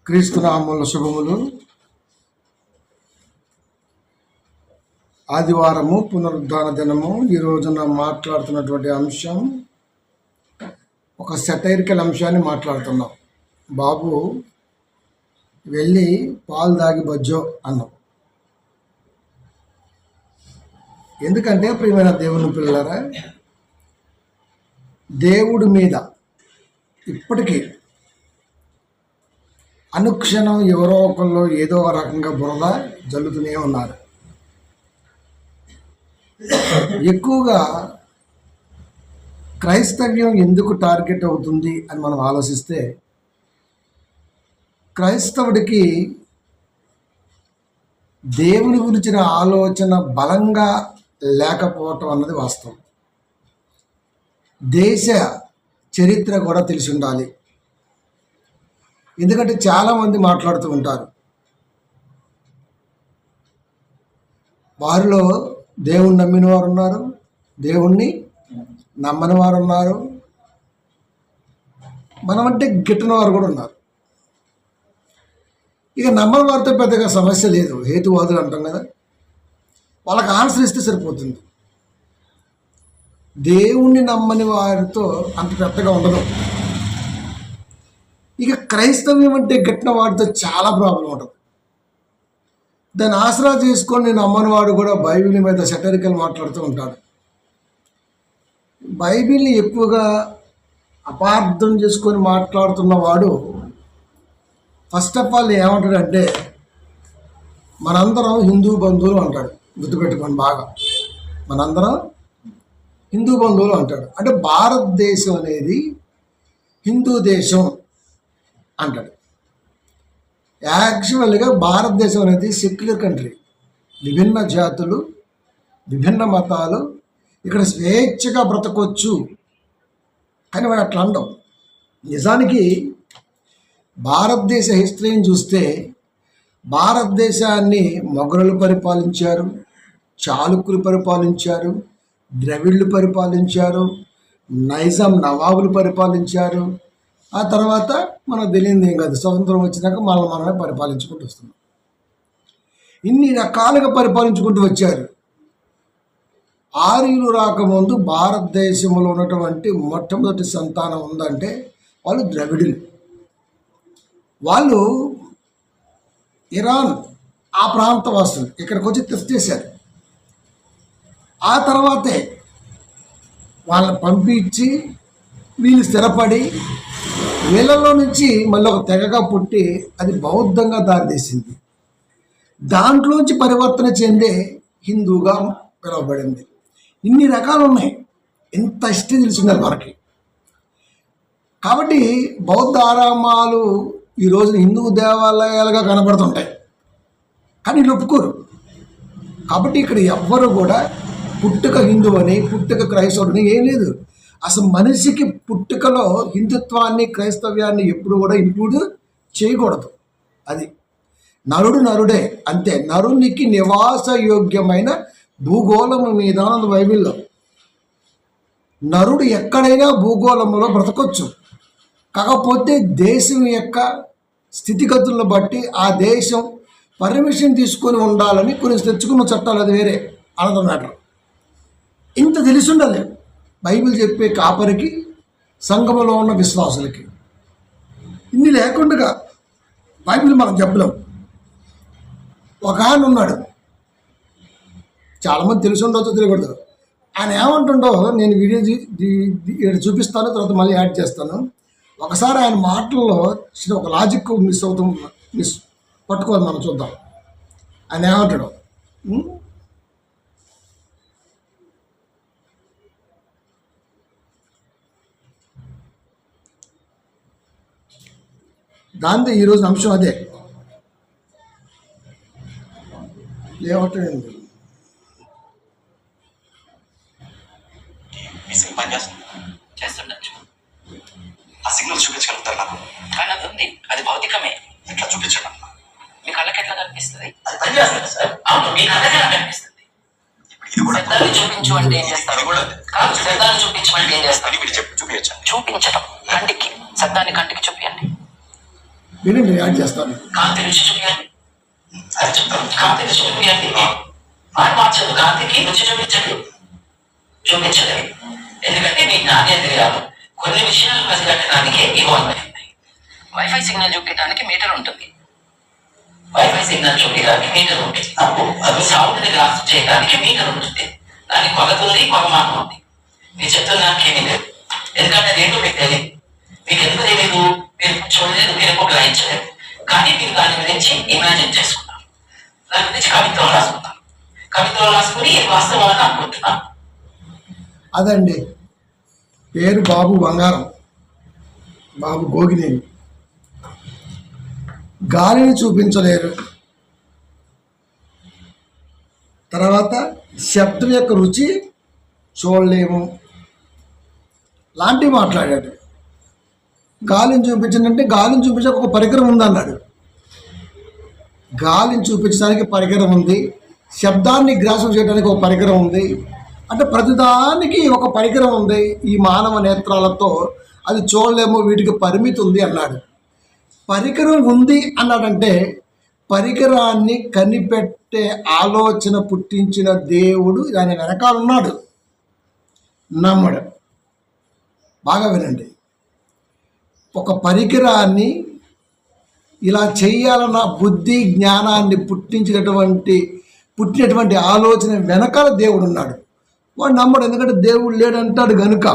క్రీస్తునామముల శుభములు. ఆదివారము పునరుద్ధాన దినము. ఈ రోజున మాట్లాడుతున్నటువంటి అంశం ఒక సెటైరికల్ అంశాన్ని మాట్లాడుతున్నాం. బాబు వెళ్ళి పాలు దాగి బజ్జో అన్నాం. ఎందుకంటే ప్రియమైన దేవుని పిల్లలారా, దేవుడి మీద ఇప్పటికీ అనుక్షణం ఎవరో ఒకళ్ళు ఏదో ఒక రకంగా బురద జల్లుతూనే ఉన్నారు. ఎక్కువగా క్రైస్తవ్యం ఎందుకు టార్గెట్ అవుతుంది అని మనం ఆలోచిస్తే, క్రైస్తవుడికి దేవుని గురించిన ఆలోచన బలంగా లేకపోవటం అన్నది వాస్తవం. దేశ చరిత్ర కూడా తెలిసి ఉండాలి. ఎందుకంటే చాలామంది మాట్లాడుతూ ఉంటారు, వారిలో దేవుణ్ణి నమ్మిన వారు ఉన్నారు, దేవుణ్ణి నమ్మని వారు ఉన్నారు, మనమంటే గిట్టని వారు కూడా ఉన్నారు. ఇక నమ్మని వారితో పెద్దగా సమస్య లేదు, హేతువాదులు అంటాం కదా, వాళ్ళకి ఆన్సర్ ఇస్తే సరిపోతుంది. దేవుణ్ణి నమ్మని వారితో అంత పెద్దగా ఉండదు. ఇక క్రైస్తవ్యం అంటే గిట్టిన వాడితో చాలా ప్రాబ్లం ఉంటుంది. దాన్ని ఆసరా చేసుకొని నేను నమ్మని వాడు కూడా బైబిల్ మీద సెటరికల్ మాట్లాడుతూ ఉంటాడు. బైబిల్ని ఎక్కువగా అపార్థం చేసుకొని మాట్లాడుతున్న వాడు ఫస్ట్ ఆఫ్ ఆల్ ఏమంటాడంటే, మనందరం హిందూ బంధువులు అంటాడు. గుర్తుపెట్టుకోండి బాగా, మనందరం హిందూ బంధువులు అంటాడు. అంటే భారతదేశం అనేది హిందూ దేశం అంటాడు. యాక్చువల్గా భారతదేశం అనేది సెక్యులర్ కంట్రీ. విభిన్న జాతులు, విభిన్న మతాలు ఇక్కడ స్వేచ్ఛగా బ్రతకొచ్చు. కానీ వాడు అట్లా అండం. నిజానికి భారతదేశ హిస్టరీని చూస్తే, భారతదేశాన్ని మొఘలులు పరిపాలించారు, చాళుక్యులు పరిపాలించారు, ద్రవిడులు పరిపాలించారు, నైజాం నవాబులు పరిపాలించారు. ఆ తర్వాత మనకు తెలియదు ఏం కాదు, స్వతంత్రం వచ్చినాక మనమే పరిపాలించుకుంటూ వస్తున్నాం. ఇన్ని రకాలుగా పరిపాలించుకుంటూ వచ్చారు. ఆర్యులు రాకముందు భారతదేశంలో ఉన్నటువంటి మొట్టమొదటి సంతానం ఉందంటే వాళ్ళు ద్రవిడులు. వాళ్ళు ఇరాన్ ఆ ప్రాంత వాసులు ఇక్కడికి వచ్చి థెఫ్ట్ చేశారు. ఆ తర్వాతే వాళ్ళని పంపించి వీళ్ళు స్థిరపడి, వీళ్ళలో నుంచి మళ్ళీ ఒక తెగగా పుట్టి అది బౌద్ధంగా దారితీసింది. దాంట్లోంచి పరివర్తన చెందే హిందూగా పిలువబడింది. ఇన్ని రకాలు ఉన్నాయి, ఎంత ఇష్టం తెలిసింది మనకి. కాబట్టి బౌద్ధ ఆరామాలు ఈ రోజున హిందూ దేవాలయాలుగా కనబడుతుంటాయి, కానీ వీళ్ళు ఒప్పుకోరు. కాబట్టి ఇక్కడ ఎవ్వరు కూడా పుట్టుక హిందూ అని, పుట్టుక క్రైస్తవుడని ఏం లేదు. అసలు మనిషికి పుట్టుకలో హిందుత్వాన్ని, క్రైస్తవ్యాన్ని ఎప్పుడు కూడా ఇంక్లూడ్ చేయకూడదు. అది నరుడు నరుడే, అంతే. నరునికి నివాస యోగ్యమైన భూగోళం మీద ఉంది బైబిల్లో. నరుడు ఎక్కడైనా భూగోళంలో బ్రతకొచ్చు. కాకపోతే దేశం యొక్క స్థితిగతులను బట్టి ఆ దేశం పర్మిషన్ తీసుకొని ఉండాలని కొన్ని తెచ్చుకున్న చట్టాలు, అది వేరే అనదర్ మ్యాటర్. ఇంత తెలిసి ఉండాలి బైబిల్ చెప్పే కాపరికి, సంఘములో ఉన్న విశ్వాసులకి. ఇన్ని లేకుండా బైబిల్ మనం చెప్పలేం. ఒక ఆయన ఉన్నాడు, చాలామంది తెలిసి ఉండొచ్చు, తెలియకూడదు. ఆయన ఏమంటుండో నేను వీడియో చూపిస్తాను, తర్వాత మళ్ళీ యాడ్ చేస్తాను. ఒకసారి ఆయన మాటల్లో ఒక లాజిక్ పట్టుకోవాలి, మనం చూద్దాం ఆయన ఏమంటాడు. దాంతో ఈరోజు అంశం అదే. లేవటం చేస్తుండొచ్చు. ఆ సిగ్నల్ చూపించగలుగుతారు నాకు? కానీ అది ఉంది, అది భౌతికమే. ఎట్లా చూపించడం? మీ కళ్ళకి ఎట్లా కనిపిస్తుంది? అది పనిచేస్తుంది సార్. అవును, మీ కళ్ళకి ఎలా కనిపిస్తుంది? శబ్దాన్ని చూపించు అంటే ఏం చేస్తారు? కాదు, శబ్దాన్ని చూపించమంటే ఏం చేస్తారు? చూపించచ్చు. చూపించటం కంటికి, శబ్దాన్ని కంటికి చూపించండి. వినండి, యాడ్ చేస్తాను. కాంతి రుచి చూపించండి. అది చెప్తాను. కాంతి రుచి చూపించండి. మాట మార్చదు. కాంతికి రుచి చూపించండి. చూపించలేదు. ఎందుకంటే మీ జ్ఞానేంద్రియాలు కొన్ని విషయాలు పసిగట్టడానికి ఇవ్వాలి. వైఫై సిగ్నల్ చూపించడానికి మీటర్ ఉంటుంది. వైఫై సిగ్నల్ చూపించడానికి మీటర్ ఉంటుంది. అది సౌండ్ ని గ్రాస్ చేయడానికి మీటర్ ఉంటుంది. దానికి కొలతుంది, కొలమానం ఉంది. మీరు చెప్తున్నానికి ఏమీ లేదు. ఎందుకంటే అది ఏంటో మీకు తెలియదు. మీకు ఎందుకు తెలియదు? మీరు చూడలేదు, మీరు ఎప్పుడు గ్రహించలేదు. కానీ మీరు దాని గురించి ఇమాజిన్ చేసుకున్నారు. దాని గురించి కవిత్వం రాసుకున్నారు. కవిత్వం రాసుకుని వాస్తవాన్ని అనుకుంటున్నారు. అదండి, పేరు బాబు బంగారం, బాబు గోగినేని. గాలిని చూపించలేరు, తర్వాత శబ్దం యొక్క రుచి చూడలేము లాంటివి మాట్లాడాడు. గాలిని చూపించండి, గాలిని చూపించడానికి ఒక పరికరం ఉందన్నాడు. గాలిని చూపించడానికి పరికరం ఉంది, శబ్దాన్ని గ్రాసం చేయడానికి ఒక పరికరం ఉంది. అంటే ప్రతిదానికి ఒక పరికరం ఉంది. ఈ మానవ నేత్రాలతో అది చూడలేము, వీటికి పరిమితి ఉంది అన్నాడు. పరికరం ఉంది అన్నాడంటే పరికరాన్ని కనిపెట్టే ఆలోచన పుట్టించిన దేవుడు దాని వెనకాల ఉన్నాడు. నమ్మడు. బాగా వినండి, ఒక పరికరాన్ని ఇలా చేయాలన్న బుద్ధి జ్ఞానాన్ని పుట్టినటువంటి ఆలోచన వెనకాల దేవుడు ఉన్నాడు. వాడు నమ్మడు, ఎందుకంటే దేవుడు లేడంటాడు గనుక.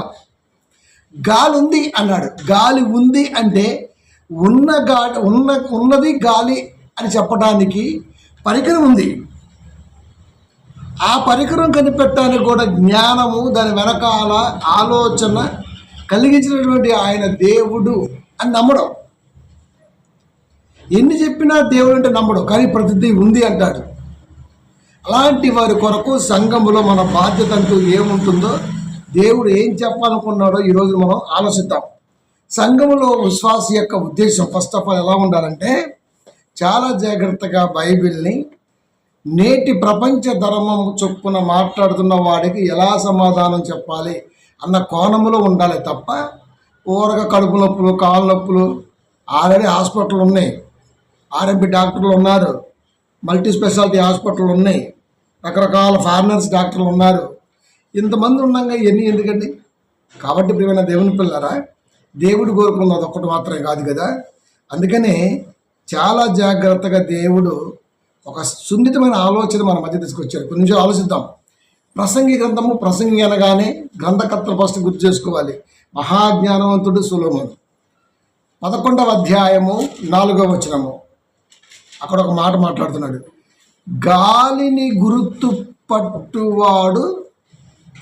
గాలి ఉంది అన్నాడు. గాలి ఉంది అంటే ఉన్నది గాలి అని చెప్పడానికి పరికరం ఉంది. ఆ పరికరం కనిపెట్టడానికి కూడా జ్ఞానము, దాని వెనకాల ఆలోచన కలిగించినటువంటి ఆయన దేవుడు అని నమ్మడం. ఎన్ని చెప్పినా దేవుడు అంటే నమ్మడు, కానీ ప్రతిదీ ఉంది అంటాడు. అలాంటి వారి కొరకు సంఘములో మన బాధ్యత అంటూ ఏముంటుందో, దేవుడు ఏం చెప్పాలనుకున్నాడో ఈరోజు మనం ఆలోచిద్దాం. సంఘములో విశ్వాస యొక్క ఉద్దేశం ఫస్ట్ ఆఫ్ ఆల్ ఎలా ఉండాలంటే, చాలా జాగ్రత్తగా బైబిల్ని నేటి ప్రపంచ ధర్మం చొప్పున మాట్లాడుతున్న వాడికి ఎలా సమాధానం చెప్పాలి అన్న కోణములో ఉండాలి తప్ప, ఊరగా కడుపు నొప్పులు, కాళ్ళ నొప్పులు, ఆల్రెడీ హాస్పిటల్ ఉన్నాయి, ఆర్ఎంపీ డాక్టర్లు ఉన్నారు, మల్టీ స్పెషాలిటీ హాస్పిటల్ ఉన్నాయి, రకరకాల ఫారినర్స్ డాక్టర్లు ఉన్నారు. ఇంతమంది ఉన్నాగా ఇవన్నీ ఎందుకండి? కాబట్టి ప్రియమైన దేవుని పిల్లరా, దేవుడు కోరుకున్నది ఒక్కటి మాత్రమే కాదు కదా. అందుకనే చాలా జాగ్రత్తగా దేవుడు ఒక సున్నితమైన ఆలోచన మన మధ్య తీసుకొచ్చారు. కొంచెం ఆలోచిద్దాం. ప్రసంగి గ్రంథము, ప్రసంగి అనగానే గ్రంథకర్తలు ఫస్ట్ గుర్తు చేసుకోవాలి. మహాజ్ఞానవంతుడు సొలొమోను, 11వ అధ్యాయము 4వ వచనము. అక్కడ ఒక మాట మాట్లాడుతున్నాడు. గాలిని గుర్తుపట్టువాడు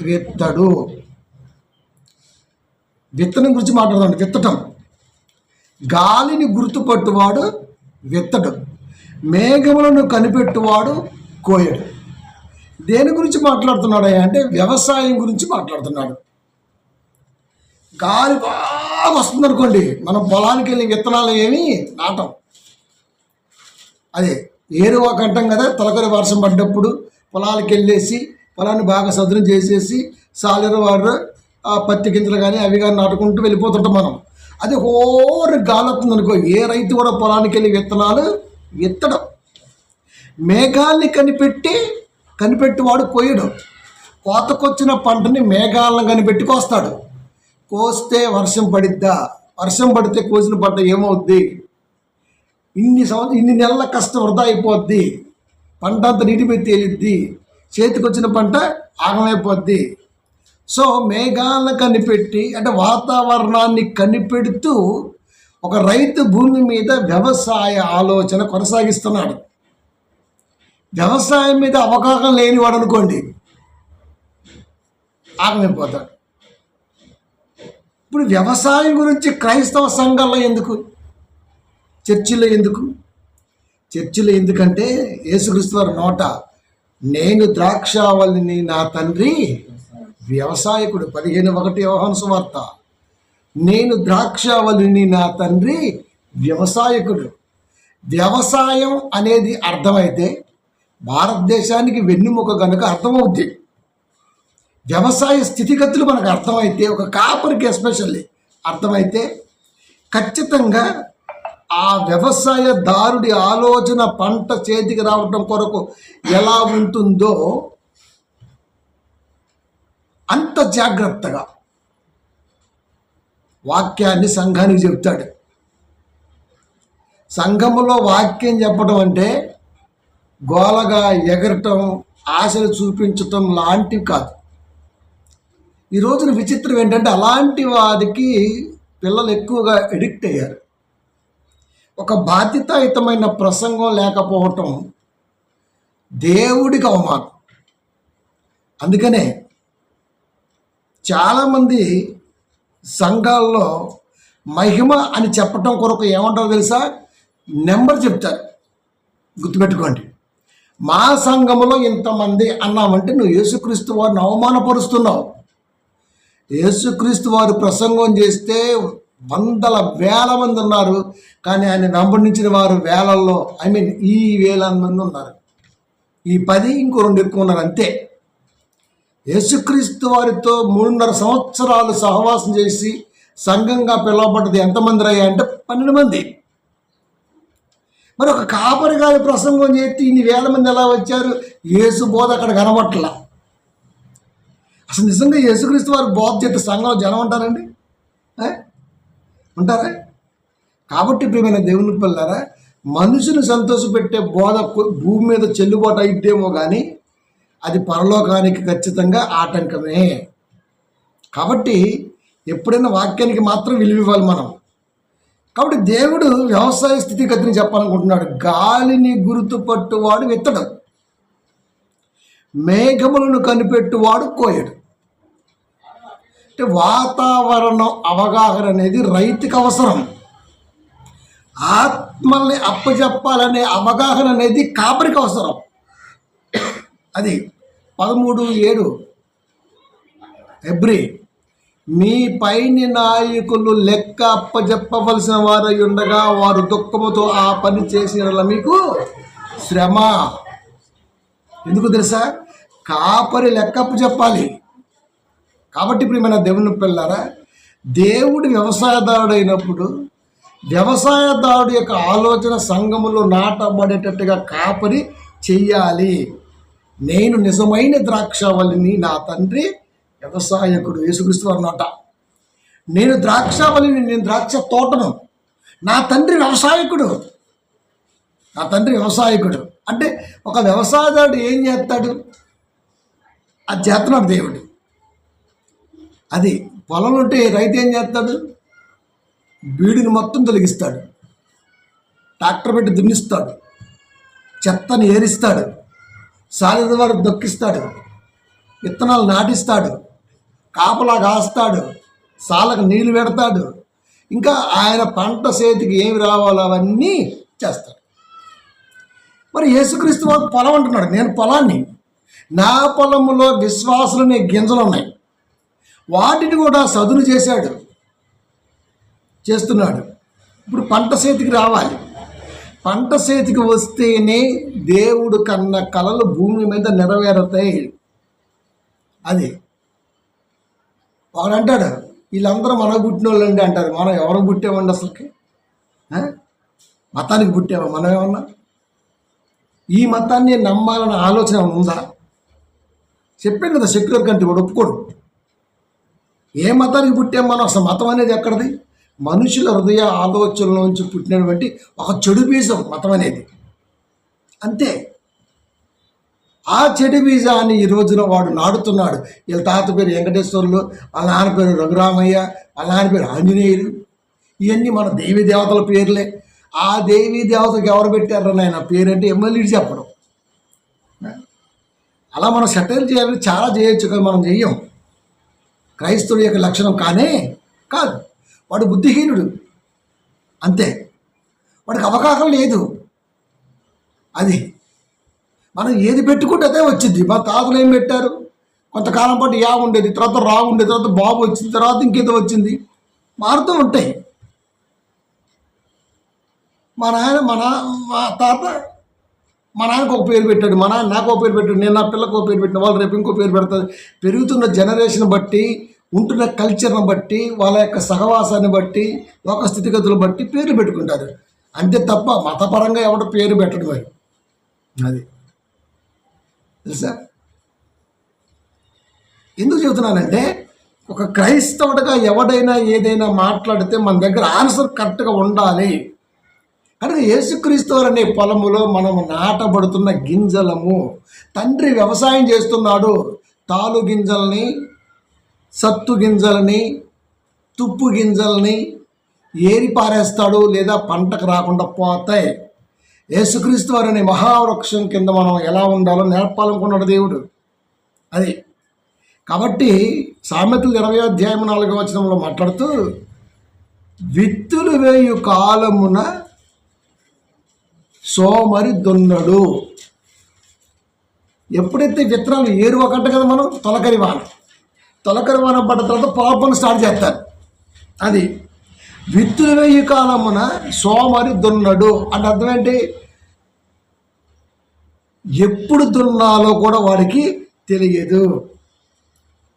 విత్తడు. విత్తనం గురించి మాట్లాడుతున్నాడు. విత్తటం. గాలిని గుర్తుపట్టువాడు విత్తడు, మేఘములను కనిపెట్టువాడు కోయడు. దేని గురించి మాట్లాడుతున్నాడు అంటే వ్యవసాయం గురించి మాట్లాడుతున్నాడు. గాలి బాగా వస్తుంది అనుకోండి, మనం పొలానికి వెళ్ళి విత్తనాలు ఏమి నాటం. అదే ఏరువాక అంటాం కదా, తొలకరి వర్షం పడ్డప్పుడు పొలాలకు వెళ్ళేసి పొలాన్ని బాగా సదును చేసేసి సాలెరు వారు పత్తి గింజలు కానీ అవి కానీ నాటుకుంటూ వెళ్ళిపోతుంటాం మనం. అది హోరు గాలి వస్తుంది అనుకో, ఏ రైతు కూడా పొలానికి వెళ్ళి విత్తనాలు విత్తడం. మేఘాల్ని కనిపెట్టివాడు కోయడు. కోతకొచ్చిన పంటని మేఘాలను కనిపెట్టి కోస్తాడు. కోస్తే వర్షం పడిద్దా? వర్షం పడితే కోసిన పంట ఏమవుద్ది? ఇన్ని నెలల కష్టం వృధా అయిపోద్ది. పంట అంతా నీటి మీద తేలిద్ది. చేతికొచ్చిన పంట ఆగమైపోద్ది. సో మేఘాలను కనిపెట్టి, అంటే వాతావరణాన్ని కనిపెడుతూ ఒక రైతు భూమి మీద వ్యవసాయ ఆలోచన కొనసాగిస్తున్నాడు. వ్యవసాయం మీద అవగాహన లేనివాడు అనుకోండి, ఆగమైపోతాడు. ఇప్పుడు వ్యవసాయం గురించి క్రైస్తవ సంఘాల్లో ఎందుకు? చర్చిలో ఎందుకు? చర్చిలో ఎందుకంటే యేసుక్రీస్తు వారి నోట నేను ద్రాక్షావల్లిని, నా తండ్రి వ్యవసాయకుడు. 15:1 యోహాను సువార్త. నేను ద్రాక్షావల్లిని, నా తండ్రి వ్యవసాయకుడు. వ్యవసాయం అనేది అర్థమైతే భారతదేశానికి వెన్నుముక కనుక అర్థమవుద్ది. వ్యవసాయ స్థితిగతులు మనకు అర్థమైతే, ఒక కాపరికి ఎస్పెషల్లీ అర్థమైతే, ఖచ్చితంగా ఆ వ్యవసాయదారుడి ఆలోచన పంట చేతికి రావటం కొరకు ఎలా ఉంటుందో అంత జాగ్రత్తగా వాక్యాన్ని సంఘానికి చెప్తాడు. సంఘములో వాక్యం చెప్పడం అంటే గోలగా ఎగరటం, ఆశలు చూపించటం లాంటివి కాదు. ఈ రోజున విచిత్రం ఏంటంటే అలాంటి వారికి పిల్లలు ఎక్కువగా ఎడిక్ట్ అయ్యారు. ఒక బాధ్యతాయుతమైన ప్రసంగం లేకపోవటం దేవుడికి అవమానం. అందుకనే చాలామంది సంఘాల్లో మహిమ అని చెప్పటం కొరకు ఏమంటారో తెలుసా? నెంబర్ చెప్తారు. గుర్తుపెట్టుకోండి, మా సంఘములో ఇంతమంది అన్నామంటే నువ్వు యేసుక్రీస్తు వారిని అవమానపరుస్తున్నావు. యేసుక్రీస్తు వారు ప్రసంగం చేస్తే వందల వేల మంది ఉన్నారు, కానీ ఆయన వెంబడించిన వారు వేలల్లో, ఈ వేల మంది ఉన్నారు. ఈ 10 ఇంకో 2 ఎక్కువ ఉన్నారు అంతే. యేసుక్రీస్తు వారితో 3.5 సంవత్సరాలు సహవాసం చేసి సంఘంగా పిలువబడ్డది ఎంతమంది అయ్యాయంటే 12 మంది. మరి ఒక కాపరి గారి ప్రసంగం చేస్తే ఇన్ని వేల మంది ఎలా వచ్చారు? యేసు బోధ అక్కడ కనబట్ల. అసలు నిజంగా యేసుక్రీస్తు వారి బోధ చేస్తే సంఘంలో జనం ఉంటారండి? ఉంటారా? కాబట్టి ప్రియమైన దేవుని పిల్లలారా, మనుషుని సంతోషపెట్టే బోధ భూమి మీద చెల్లుబాటు అయిద్దేమో కానీ అది పరలోకానికి ఖచ్చితంగా ఆటంకమే. కాబట్టి ఎప్పుడైనా వాక్యానికి మాత్రం విలువ ఇవ్వాలి మనం. కాబట్టి దేవుడు వ్యవసాయ స్థితిగతిని చెప్పాలనుకుంటున్నాడు. గాలిని గుర్తుపట్టువాడు విత్తడు, మేఘములను కనిపెట్టువాడు కోయడు. అంటే వాతావరణం అవగాహన అనేది రైతుకి అవసరం. ఆత్మల్ని అప్పచెప్పాలనే అవగాహన అనేది కాపరికి అవసరం. అది 13:7 హెబ్రీ. మీ పైని నాయకులు లెక్క అప్పచెప్పవలసిన వారై ఉండగా వారు దుఃఖముతో ఆ పని చేసిన మీకు శ్రమ. ఎందుకు తెలుసా? కాపరి లెక్కప్పు చెప్పాలి. కాబట్టి ప్రియమైన దేవుని పిల్లారా, దేవుడు వ్యవసాయదారుడు అయినప్పుడు వ్యవసాయదారుడు యొక్క ఆలోచన సంఘములో నాటబడేటట్టుగా కాపరి చెయ్యాలి. నేను నిజమైన ద్రాక్షావల్లిని, నా తండ్రి వ్యవసాయకుడు. యేసుక్రీస్తు వారి నోట నేను ద్రాక్షావల్లిని, నేను ద్రాక్ష తోటను, నా తండ్రి వ్యవసాయకుడు. నా తండ్రి వ్యవసాయకుడు అంటే ఒక వ్యవసాయదారుడు ఏం చేస్తాడు? అది చేస్తున్నాడు దేవుడు. అది పొలం ఉంటే రైతు ఏం చేస్తాడు? బీడుని మొత్తం తొలగిస్తాడు, ట్రాక్టర్ పెట్టి దున్నిస్తాడు, చెత్తని ఏరిస్తాడు, సాలిన వారు దొక్కిస్తాడు, విత్తనాలు నాటిస్తాడు, కాపలా కాస్తాడు, సాలకు నీళ్లు పెడతాడు, ఇంకా ఆయన పంట చేతికి ఏమి రావాలో అవన్నీ చేస్తాడు. మరి యేసుక్రీస్తు వారు పొలం అంటున్నాడు. నేను పొలాన్ని, నా పొలంలో విశ్వాసులనే గింజలు ఉన్నాయి, వాటిని కూడా సదును చేస్తున్నాడు. ఇప్పుడు పంట చేతికి రావాలి. పంట చేతికి వస్తేనే దేవుడు కన్న కలలు భూమి మీద నెరవేరుతాయి. అది ఒకడు అంటాడు, వీళ్ళందరూ మనకు పుట్టిన వాళ్ళండి అంటారు. మనం ఎవరు పుట్టామండి? అసలుకి మతానికి పుట్టామా? మనం ఏమన్నా ఈ మతాన్ని నమ్మాలన్న ఆలోచన ఉందా? చెప్పాను కదా, సెక్యులర్ కంట్రీ కూడా ఒప్పుకోడు. ఏ మతానికి పుట్టాం మనం? అసలు మతం అనేది ఎక్కడిది? మనుషుల హృదయ ఆలోచనలోంచి పుట్టినటువంటి ఒక చెడు బీజం మతం అనేది, అంతే. ఆ చెడు బీజాన్ని ఈ రోజున వాడు నాడుతున్నాడు. వీళ్ళ తాత పేరు వెంకటేశ్వర్లు, వాళ్ళ నాన్న పేరు రఘురామయ్య, వాళ్ళ నాన్న పేరు ఆంజనేయులు. ఇవన్నీ మన దేవీ దేవతల పేర్లే. ఆ దేవీ దేవతకి ఎవరు పెట్టారు నాయన పేరంటే ఎమ్మెల్యే చెప్పడం. అలా మనం సెటిల్ చేయాలని చాలా చేయొచ్చు కదా, మనం చెయ్యం. క్రైస్తవుడి యొక్క లక్షణం కానే కాదు. వాడు బుద్ధిహీనుడు, అంతే. వాడికి అవగాహన లేదు. అది మనం ఏది పెట్టుకుంటే అదే వచ్చింది. మా తాతలు ఏం పెట్టారు, కొంతకాలం పాటు యా ఉండేది, తర్వాత రా ఉండేది, తర్వాత బాబు వచ్చింది, తర్వాత ఇంకేదో వచ్చింది, మారుతూ ఉంటాయి. మా నాయన మా తాత మా నాన్నకు ఒక పేరు పెట్టాడు, మా నాన్న నాకు ఒక పేరు పెట్టాడు, నేను నా పిల్లకు ఒక పేరు పెట్టిన, వాళ్ళు రేపు ఇంకో పేరు పెడతారు. పెరుగుతున్న జనరేషన్ బట్టి, ఉంటున్న కల్చర్ని బట్టి, వాళ్ళ యొక్క సహవాసాన్ని బట్టి, లోక స్థితిగతులు బట్టి పేర్లు పెట్టుకుంటారు. అంతే తప్ప మతపరంగా ఎవడ పేరు పెట్టడు. మరి అది తెలుసా? ఎందుకు చెబుతున్నానంటే, ఒక క్రైస్తవుడిగా ఎవడైనా ఏదైనా మాట్లాడితే మన దగ్గర ఆన్సర్ కరెక్ట్గా ఉండాలి. కనుక యేసుక్రీస్తు అనే పొలములో మనం నాటబడుతున్న గింజలము. తండ్రి వ్యవసాయం చేస్తున్నాడు. తాలు గింజల్ని, సత్తు గింజల్ని, తుప్పు గింజల్ని ఏరి పారేస్తాడు, లేదా పంటకు రాకుండా పోతాయి. యేసుక్రీస్తు అనే మహావృక్షం కింద మనం ఎలా ఉండాలో నేర్పాలనుకున్నాడు దేవుడు. అది కాబట్టి సామెతలు 20వ అధ్యాయం 4వ వచనంలో మాట్లాడుతూ, విత్తులు వేయు కాలమున సోమరి దున్నడు. ఎప్పుడైతే విత్తనాలు ఏరువకంట కదా మనం, తొలకరి వాన పడ్డ తర్వాత పొలం పనులు స్టార్ట్ చేస్తారు. అది విత్తులు వేయు కాలమున సోమరి దున్నడు అంటే అర్థం ఏంటి? ఎప్పుడు దున్నాలో కూడా వాడికి తెలియదు,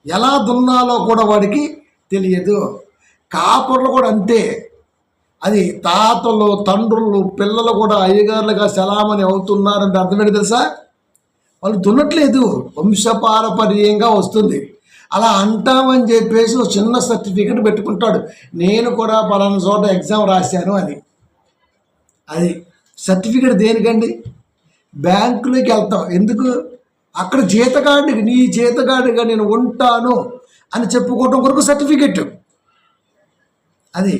ఎలా దున్నాలో కూడా వాడికి తెలియదు. కాపర్లు కూడా అంతే. అది తాతలు, తండ్రులు, పిల్లలు కూడా అయ్యగారులుగా చలామణి అవుతున్నారంటే అర్థమేంటి తెలుసా? వాళ్ళు దున్నట్లేదు, వంశపారపర్యంగా వస్తుంది. అలా అంటామని చెప్పేసి ఒక చిన్న సర్టిఫికెట్ పెట్టుకుంటాడు, నేను కూడా పలానా చోట ఎగ్జామ్ రాశాను అని. అది సర్టిఫికెట్ దేనికండి? బ్యాంకులోకి వెళ్తాం ఎందుకు? అక్కడ జీతగాడికి, నీ జీతగాడిగా నేను ఉంటాను అని చెప్పుకోవటం కొరకు సర్టిఫికెట్. అది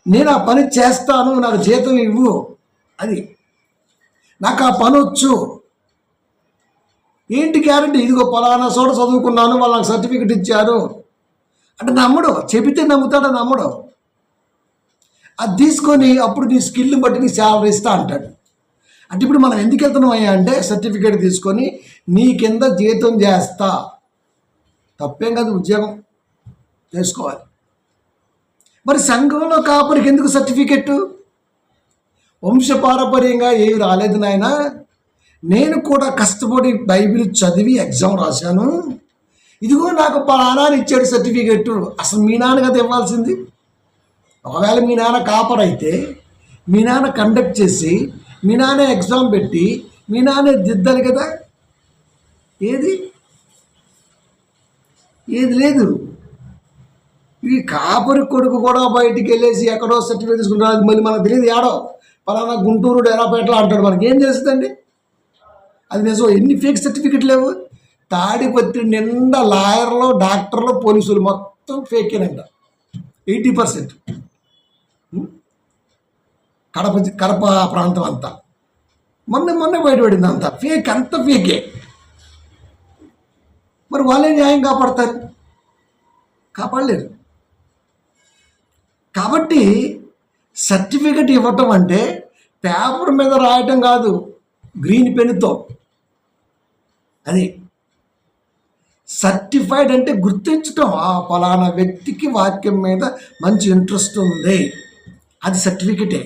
నేను ఆ పని చేస్తాను, నాకు జీతం ఇవ్వు, అది నాకు ఆ పని వచ్చు. ఏంటి గ్యారంటీ? ఇదిగో పలానా చోట చదువుకున్నాను, వాళ్ళు నాకు సర్టిఫికెట్ ఇచ్చారు అంటే నమ్మడు. చెబితే నమ్ముతాడు, నమ్మడు. అది తీసుకొని అప్పుడు నీ స్కిల్ని బట్టి నీ శాలరీ ఇస్తా అంటాడు. అంటే ఇప్పుడు మనం ఎందుకు వెళ్తున్నాం అయ్యా అంటే, సర్టిఫికేట్ తీసుకొని నీ కింద జీతం చేస్తా. తప్పేం కాదు, ఉద్యోగం చేసుకోవాలి. మరి సంఘంలో కాపరికి ఎందుకు సర్టిఫికెట్? వంశపారపర్యంగా ఏమి రాలేదు నాయన, నేను కూడా కష్టపడి బైబిల్ చదివి ఎగ్జామ్ రాశాను, ఇదిగో నాకు పలానా ఇచ్చాడు సర్టిఫికెట్. అసలు మీ నాన్న కదా ఇవ్వాల్సింది. ఒకవేళ మీ నాన్న కాపర్ అయితే, మీ నాన్న కండక్ట్ చేసి, మీ నాన్న ఎగ్జామ్ పెట్టి, మీ నాన్న దిద్దాలి కదా. ఏది లేదు. ఈ కాపరి కొడుకు కూడా బయటికి వెళ్ళేసి ఎక్కడో సర్టిఫికేట్ తీసుకుంటాడు, మళ్ళీ మనకు తెలియదు ఏడో పలానా గుంటూరు డెరాపేటలో అంటాడు. మనకి ఏం తెలుస్తుందండి? అది నిజం. ఎన్ని ఫేక్ సర్టిఫికెట్ లేవు. తాడిపత్రి నిండా లాయర్లు, డాక్టర్లు, పోలీసులు మొత్తం ఫేకేనంట 80%. కడప ప్రాంతం అంతా మొన్న బయటపడింది, అంతా ఫేక్, అంత ఫేకే. మరి వాళ్ళే న్యాయం కాపాడతారు? కాపాడలేరు. కాబట్టి సర్టిఫికెట్ ఇవ్వటం అంటే పేపర్ మీద రాయటం కాదు, గ్రీన్ పెన్నుతో. అది సర్టిఫైడ్ అంటే గుర్తించటం, ఆ ఫలానా వ్యక్తికి వాక్యం మీద మంచి ఇంట్రెస్ట్ ఉంది, అది సర్టిఫికెటే.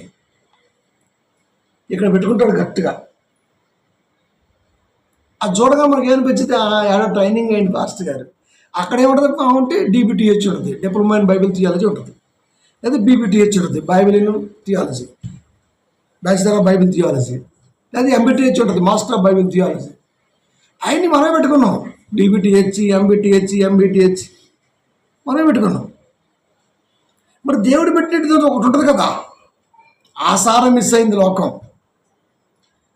ఇక్కడ పెట్టుకుంటాడు గట్టిగా. అది చూడగా మనకి ఏమనిపించింది? ఏడో ట్రైనింగ్ అయింది పాస్టర్ గారు. అక్కడ ఏముంటుంది ఉంటే DBTH ఉంటుంది, డిప్లొమా ఇన్ బైబిల్ థియాలజీ ఉంటుంది, లేదా BBTH ఉంటుంది, Bible in theology, bachelor of Bible theology, లేదా MBTH ఉంటుంది, మాస్టర్ ఆఫ్ బైబిల్ థియాలజీ. అవన్నీ మనమే పెట్టుకున్నాం. DBTH, MBTH మనమే పెట్టుకున్నాం. మరి దేవుడు పెట్టినట్టు ఒకటి ఉంటుంది కదా, ఆసారం మిస్ అయింది లోకం.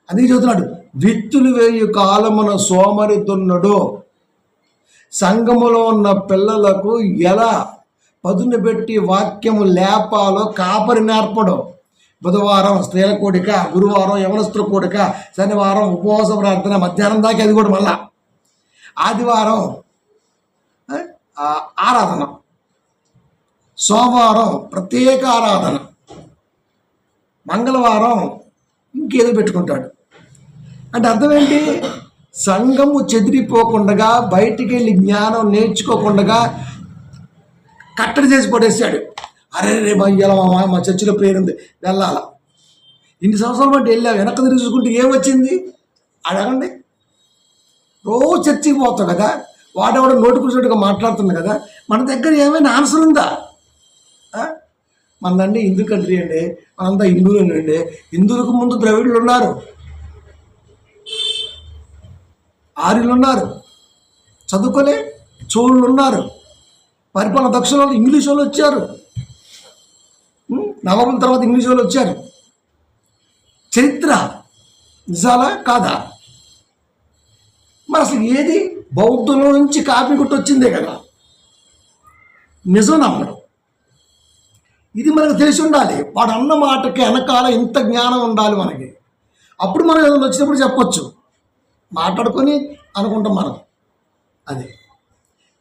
అందుకే చెబుతున్నాడు, విత్తులు వేయు కాలమున సోమరి దున్నడు. సంఘములో ఉన్న పిల్లలకు ఎలా పదును పెట్టి వాక్యము లేపాలో కాపరి నేర్పడు. బుధవారం స్త్రీల కూడిక, గురువారం యవనస్తుల కూడిక, శనివారం ఉపవాస ప్రార్థన, మధ్యాహ్నం దాకా అది కూడా మళ్ళా, ఆదివారం ఆరాధన, సోమవారం ప్రత్యేక ఆరాధన, మంగళవారం ఇంకేదో పెట్టుకుంటాడు. అంటే అర్థం ఏంటి? సంఘము చెదిరిపోకుండా, బయటికి వెళ్ళి జ్ఞానం నేర్చుకోకుండా కట్టడి చేసి పడేసాడు. అరే రే మా చర్చిలో ప్రేయర్ ఉంది, వెళ్ళాల. ఇన్ని సంవత్సరాల బట్టి వెళ్ళావు, వెనక్కి తిరిగి చూసుకుంటే ఏమొచ్చింది అడగండి. రోజు చర్చికి పోతావు కదా, వాడెవడో నోటికొచ్చినట్టుగా మాట్లాడుతుంది కదా, మన దగ్గర ఏమైనా ఆన్సర్ ఉందా? మనదండి హిందూ కంట్రీ అండి, మనంతా హిందువులు అండి. హిందువులకు ముందు ద్రవిడులు ఉన్నారు, ఆర్యులు ఉన్నారు, చదువుకోలే చోళ్ళు ఉన్నారు, పరిపాలన దక్షిణ వాళ్ళు ఇంగ్లీష్ వాళ్ళు వచ్చారు, నవాబుల తర్వాత ఇంగ్లీష్ వాళ్ళు వచ్చారు. చరిత్ర నిజాలా కాదా? మరి అసలు ఏది బౌద్ధుల నుంచి కాపీ కొట్టి వచ్చిందే కదా నిజం నమ్మడం. ఇది మనకు తెలిసి ఉండాలి. వాడు అన్న మాటకి వెనకాల ఇంత జ్ఞానం ఉండాలి మనకి. అప్పుడు మనం ఏదైనా వచ్చినప్పుడు చెప్పొచ్చు, మాట్లాడుకొని అనుకుంటాం మనం. అది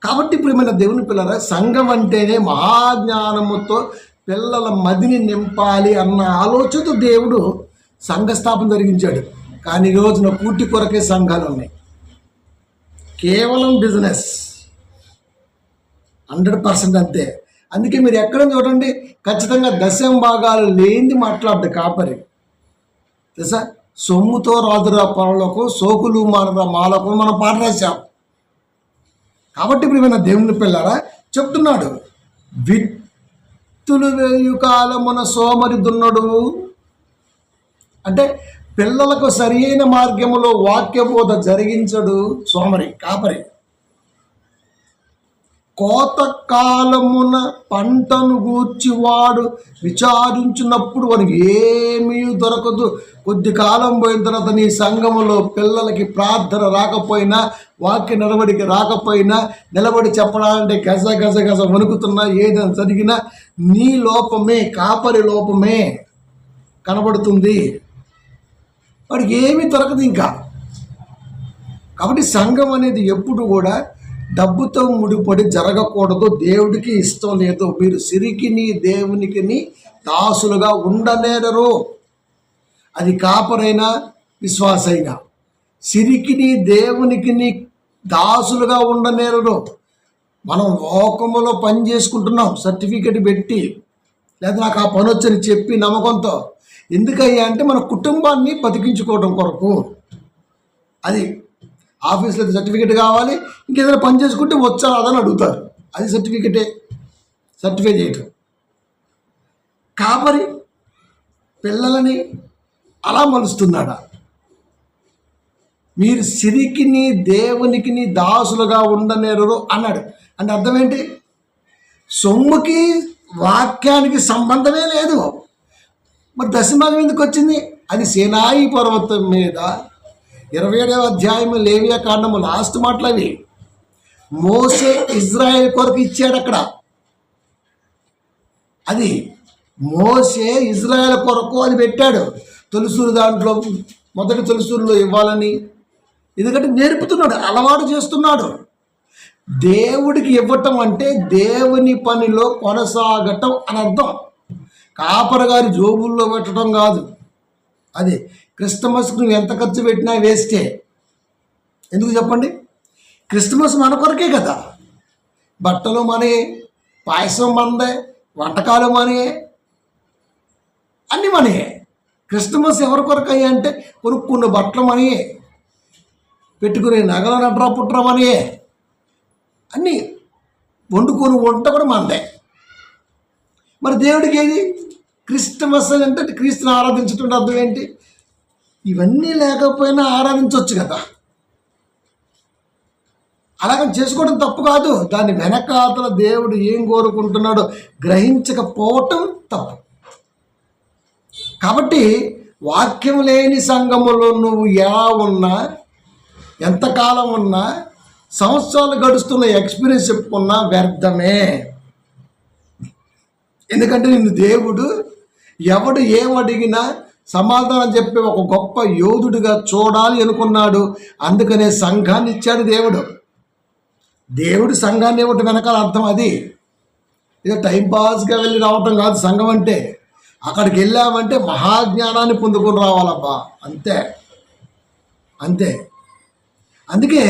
కాబట్టి ఇప్పుడు ఏమైనా దేవుని పిల్లల సంఘం అంటేనే మహాజ్ఞానముతో పిల్లల మదిని నింపాలి అన్న ఆలోచనతో దేవుడు సంఘ స్థాపన జరిగించాడు. కానీ ఈ రోజున పూర్తి కొరకే సంఘాలు ఉన్నాయి, కేవలం బిజినెస్ 100% అంతే. అందుకే మీరు ఎక్కడ చూడండి, ఖచ్చితంగా దశమ భాగాలు లేనిది మాట్లాడదు కాపరి. తెలుసా? సొమ్ముతో రాదురా పనులకు, సోకులు మానరా మాలకు మనం పాట రాశాం. కాబట్టి ఇప్పుడు ఏమైనా దేవుని పిల్లరా చెప్తున్నాడు, విత్తులు వేయు కాలమున సోమరి దున్నడు. అంటే పిల్లలకు సరి అయిన మార్గములో వాక్యబోధ జరిగించడు సోమరి, కాపరి. కోత కాలమున పంటను గూర్చి వాడు విచారించినప్పుడు వానికి ఏమీ దొరకదు. కొద్ది కాలం పోయిన తర్వాత నీ సంఘములో పిల్లలకి ప్రార్థన రాకపోయినా, వాక్య నిలబడికి రాకపోయినా, నిలబడి చెప్పడాలంటే గజ గజ గజ వణుకుతున్నా, ఏదైనా జరిగినా నీ లోపమే, కాపరి లోపమే కనబడుతుంది. వాడికి ఏమీ దొరకదు ఇంకా. కాబట్టి సంఘం అనేది ఎప్పుడు కూడా డబ్బుతో ముడిపడి జరగకూడదు. దేవుడికి ఇష్టం లేదు. మీరు సిరికిని దేవునికిని దాసులుగా ఉండనేరరు. అది కాపరైనా విశ్వాసైనా సిరికిని దేవునికిని దాసులుగా ఉండనేరరు. మనం లోకములో పని చేసుకుంటున్నాం సర్టిఫికెట్ పెట్టి, లేదా నాకు ఆ పని వచ్చని చెప్పి నమ్మకంతో. ఎందుకయ్యా అంటే మన కుటుంబాన్ని బతికించుకోవడం కొరకు. అది ఆఫీస్లో సర్టిఫికెట్ కావాలి, ఇంకేదైనా పని చేసుకుంటే వచ్చా అదని అడుగుతారు, అది సర్టిఫై చేయటం. కాపరి పిల్లలని అలా మలుస్తున్నాడా? మీరు సిరికిని దేవునికిని దాసులుగా ఉండనేరు అన్నాడు. అంటే అర్థం ఏంటి? సొమ్ముకి వాక్యానికి సంబంధమే లేదు. మరి దశమభాగం ఎందుకు వచ్చింది? అది సీనాయి పర్వతం మీద 27వ అధ్యాయము లేవియా కాండము లాస్ట్ మాటలు అవి. మోసే ఇజ్రాయేల్ కొరకు ఇచ్చాడు అక్కడ. అది మోసే ఇజ్రాయేల్ కొరకు అది పెట్టాడు. తొలిసూరు దాంట్లో మొదటి తొలిసూరులో ఇవ్వాలని, ఎందుకంటే నేర్పుతున్నాడు, అలవాటు చేస్తున్నాడు. దేవుడికి ఇవ్వటం అంటే దేవుని పనిలో కొనసాగటం అని అర్థం. కాపర గారి జోబుల్లో పెట్టడం కాదు. అది క్రిస్టమస్కి నువ్వు ఎంత ఖర్చు పెట్టినా వేస్టే. ఎందుకు చెప్పండి? క్రిస్టమస్ మన కొరకే కదా. బట్టలు మనయే, పాయసం మనదే, వంటకాలు మనయే, అన్నీ మనయే. క్రిస్టమస్ ఎవరి కొరకు అయ్యా అంటే కొనుక్కున్న బట్టలు మనయే, పెట్టుకునే నగల నట్రా పుట్ర మనయే, అన్నీ వండుకొని వంట కూడా మనదే. మరి దేవుడికి ఏది? క్రిస్టమస్ అంటే క్రీస్తుని ఆరాధించడం అర్థం ఏంటి? ఇవన్నీ లేకపోయినా ఆరాధించవచ్చు కదా. అలాగ చేసుకోవడం తప్పు కాదు. దాని వెనకాతల దేవుడు ఏం కోరుకుంటున్నాడో గ్రహించకపోవటం తప్పు. కాబట్టి వాక్యం లేని సంఘములో నువ్వు ఎలా ఉన్నా, ఎంతకాలం ఉన్నా, సంవత్సరాలు గడుస్తున్న ఎక్స్పీరియన్స్ చెప్పుకున్నా వ్యర్థమే. ఎందుకంటే నిన్ను దేవుడు ఎవడు ఏమడిగినా సమాధానం చెప్పే ఒక గొప్ప యోధుడిగా చూడాలి అనుకున్నాడు. అందుకనే సంఘాన్ని ఇచ్చాడు దేవుడు. దేవుడు సంఘాన్ని ఇవ్వటం వెనకాల అర్థం అది. ఇక టైంపాస్గా వెళ్ళి రావటం కాదు సంఘం అంటే. అక్కడికి వెళ్ళామంటే మహాజ్ఞానాన్ని పొందుకొని రావాలబ్బా, అంతే అంతే. అందుకే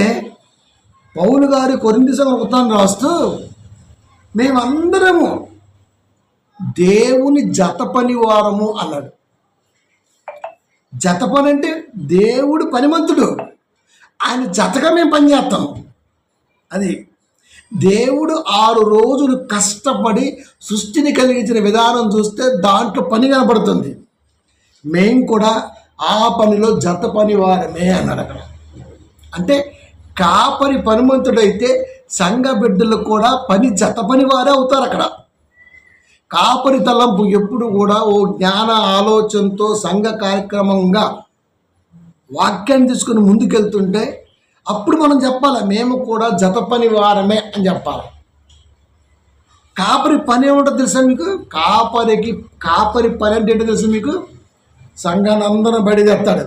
పౌలు గారి కొరింథీ సంఘం ఉత్తరాన్ని రాస్తూ మేమందరము దేవుని జత పని వారము అన్నాడు. జత పని అంటే దేవుడు పనిమంతుడు, ఆయన జతగా మేము పనిచేస్తాం. అది దేవుడు 6 రోజులు కష్టపడి సృష్టిని కలిగించిన విధానం చూస్తే దాంట్లో పని కనపడుతుంది. మేము కూడా ఆ పనిలో జత పని వారమే అన్నాడు అక్కడ. అంటే కాపరి పనిమంతుడైతే సంఘ బిడ్డలు కూడా పని జత పని వారే అవుతారు. అక్కడ కాపరి తలంపు ఎప్పుడు కూడా ఓ జ్ఞాన ఆలోచనతో సంఘ కార్యక్రమంగా వాక్యాన్ని తీసుకుని ముందుకెళ్తుంటే అప్పుడు మనం చెప్పాలి మేము కూడా జత పని వారమే అని చెప్పాలి. కాపరి పని ఏమిటో తెలుసా మీకు? కాపరి పని అంటే ఏంటో తెలుసా మీకు? సంఘాన్ని అందరం బయట తెస్తాడు,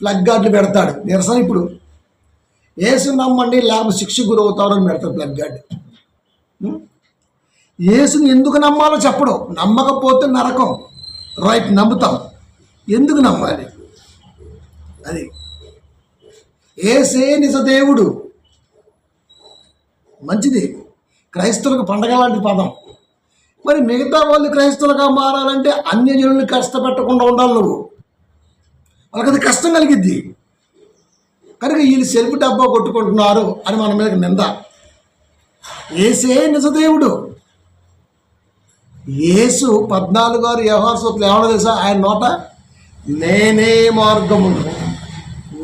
ప్లగ్ గార్డులు పెడతాడు. నిరసన ఇప్పుడు యేసు నమ్మండి లేకపోతే శిక్ష గురవుతారు అని పెడతాడు ప్లగ్ గార్డు. యేసుని ఎందుకు నమ్మాలో చెప్పడు. నమ్మకపోతే నరకం, రైట్, నమ్ముతాం. ఎందుకు నమ్మాలి? అది యేసే నిజ దేవుడు. మంచిది, క్రైస్తవులకు పండగ లాంటి పదం. మరి మిగతా వాళ్ళు క్రైస్తవులుగా మారాలంటే అన్యజనుల్ని కష్టపెట్టకుండా ఉండాలి నువ్వు. వాళ్ళకి అది కష్టం కలిగిద్ది కనుక వీళ్ళు సెల్ఫ్ డబ్బా కొట్టుకుంటున్నారు అని మన మీద నింద. యేసే నిజదేవుడు. యేసు 14 యోహాను సువార్తలో ఏమన్నా తెలుసా? ఆయన నోట నేనే మార్గమును,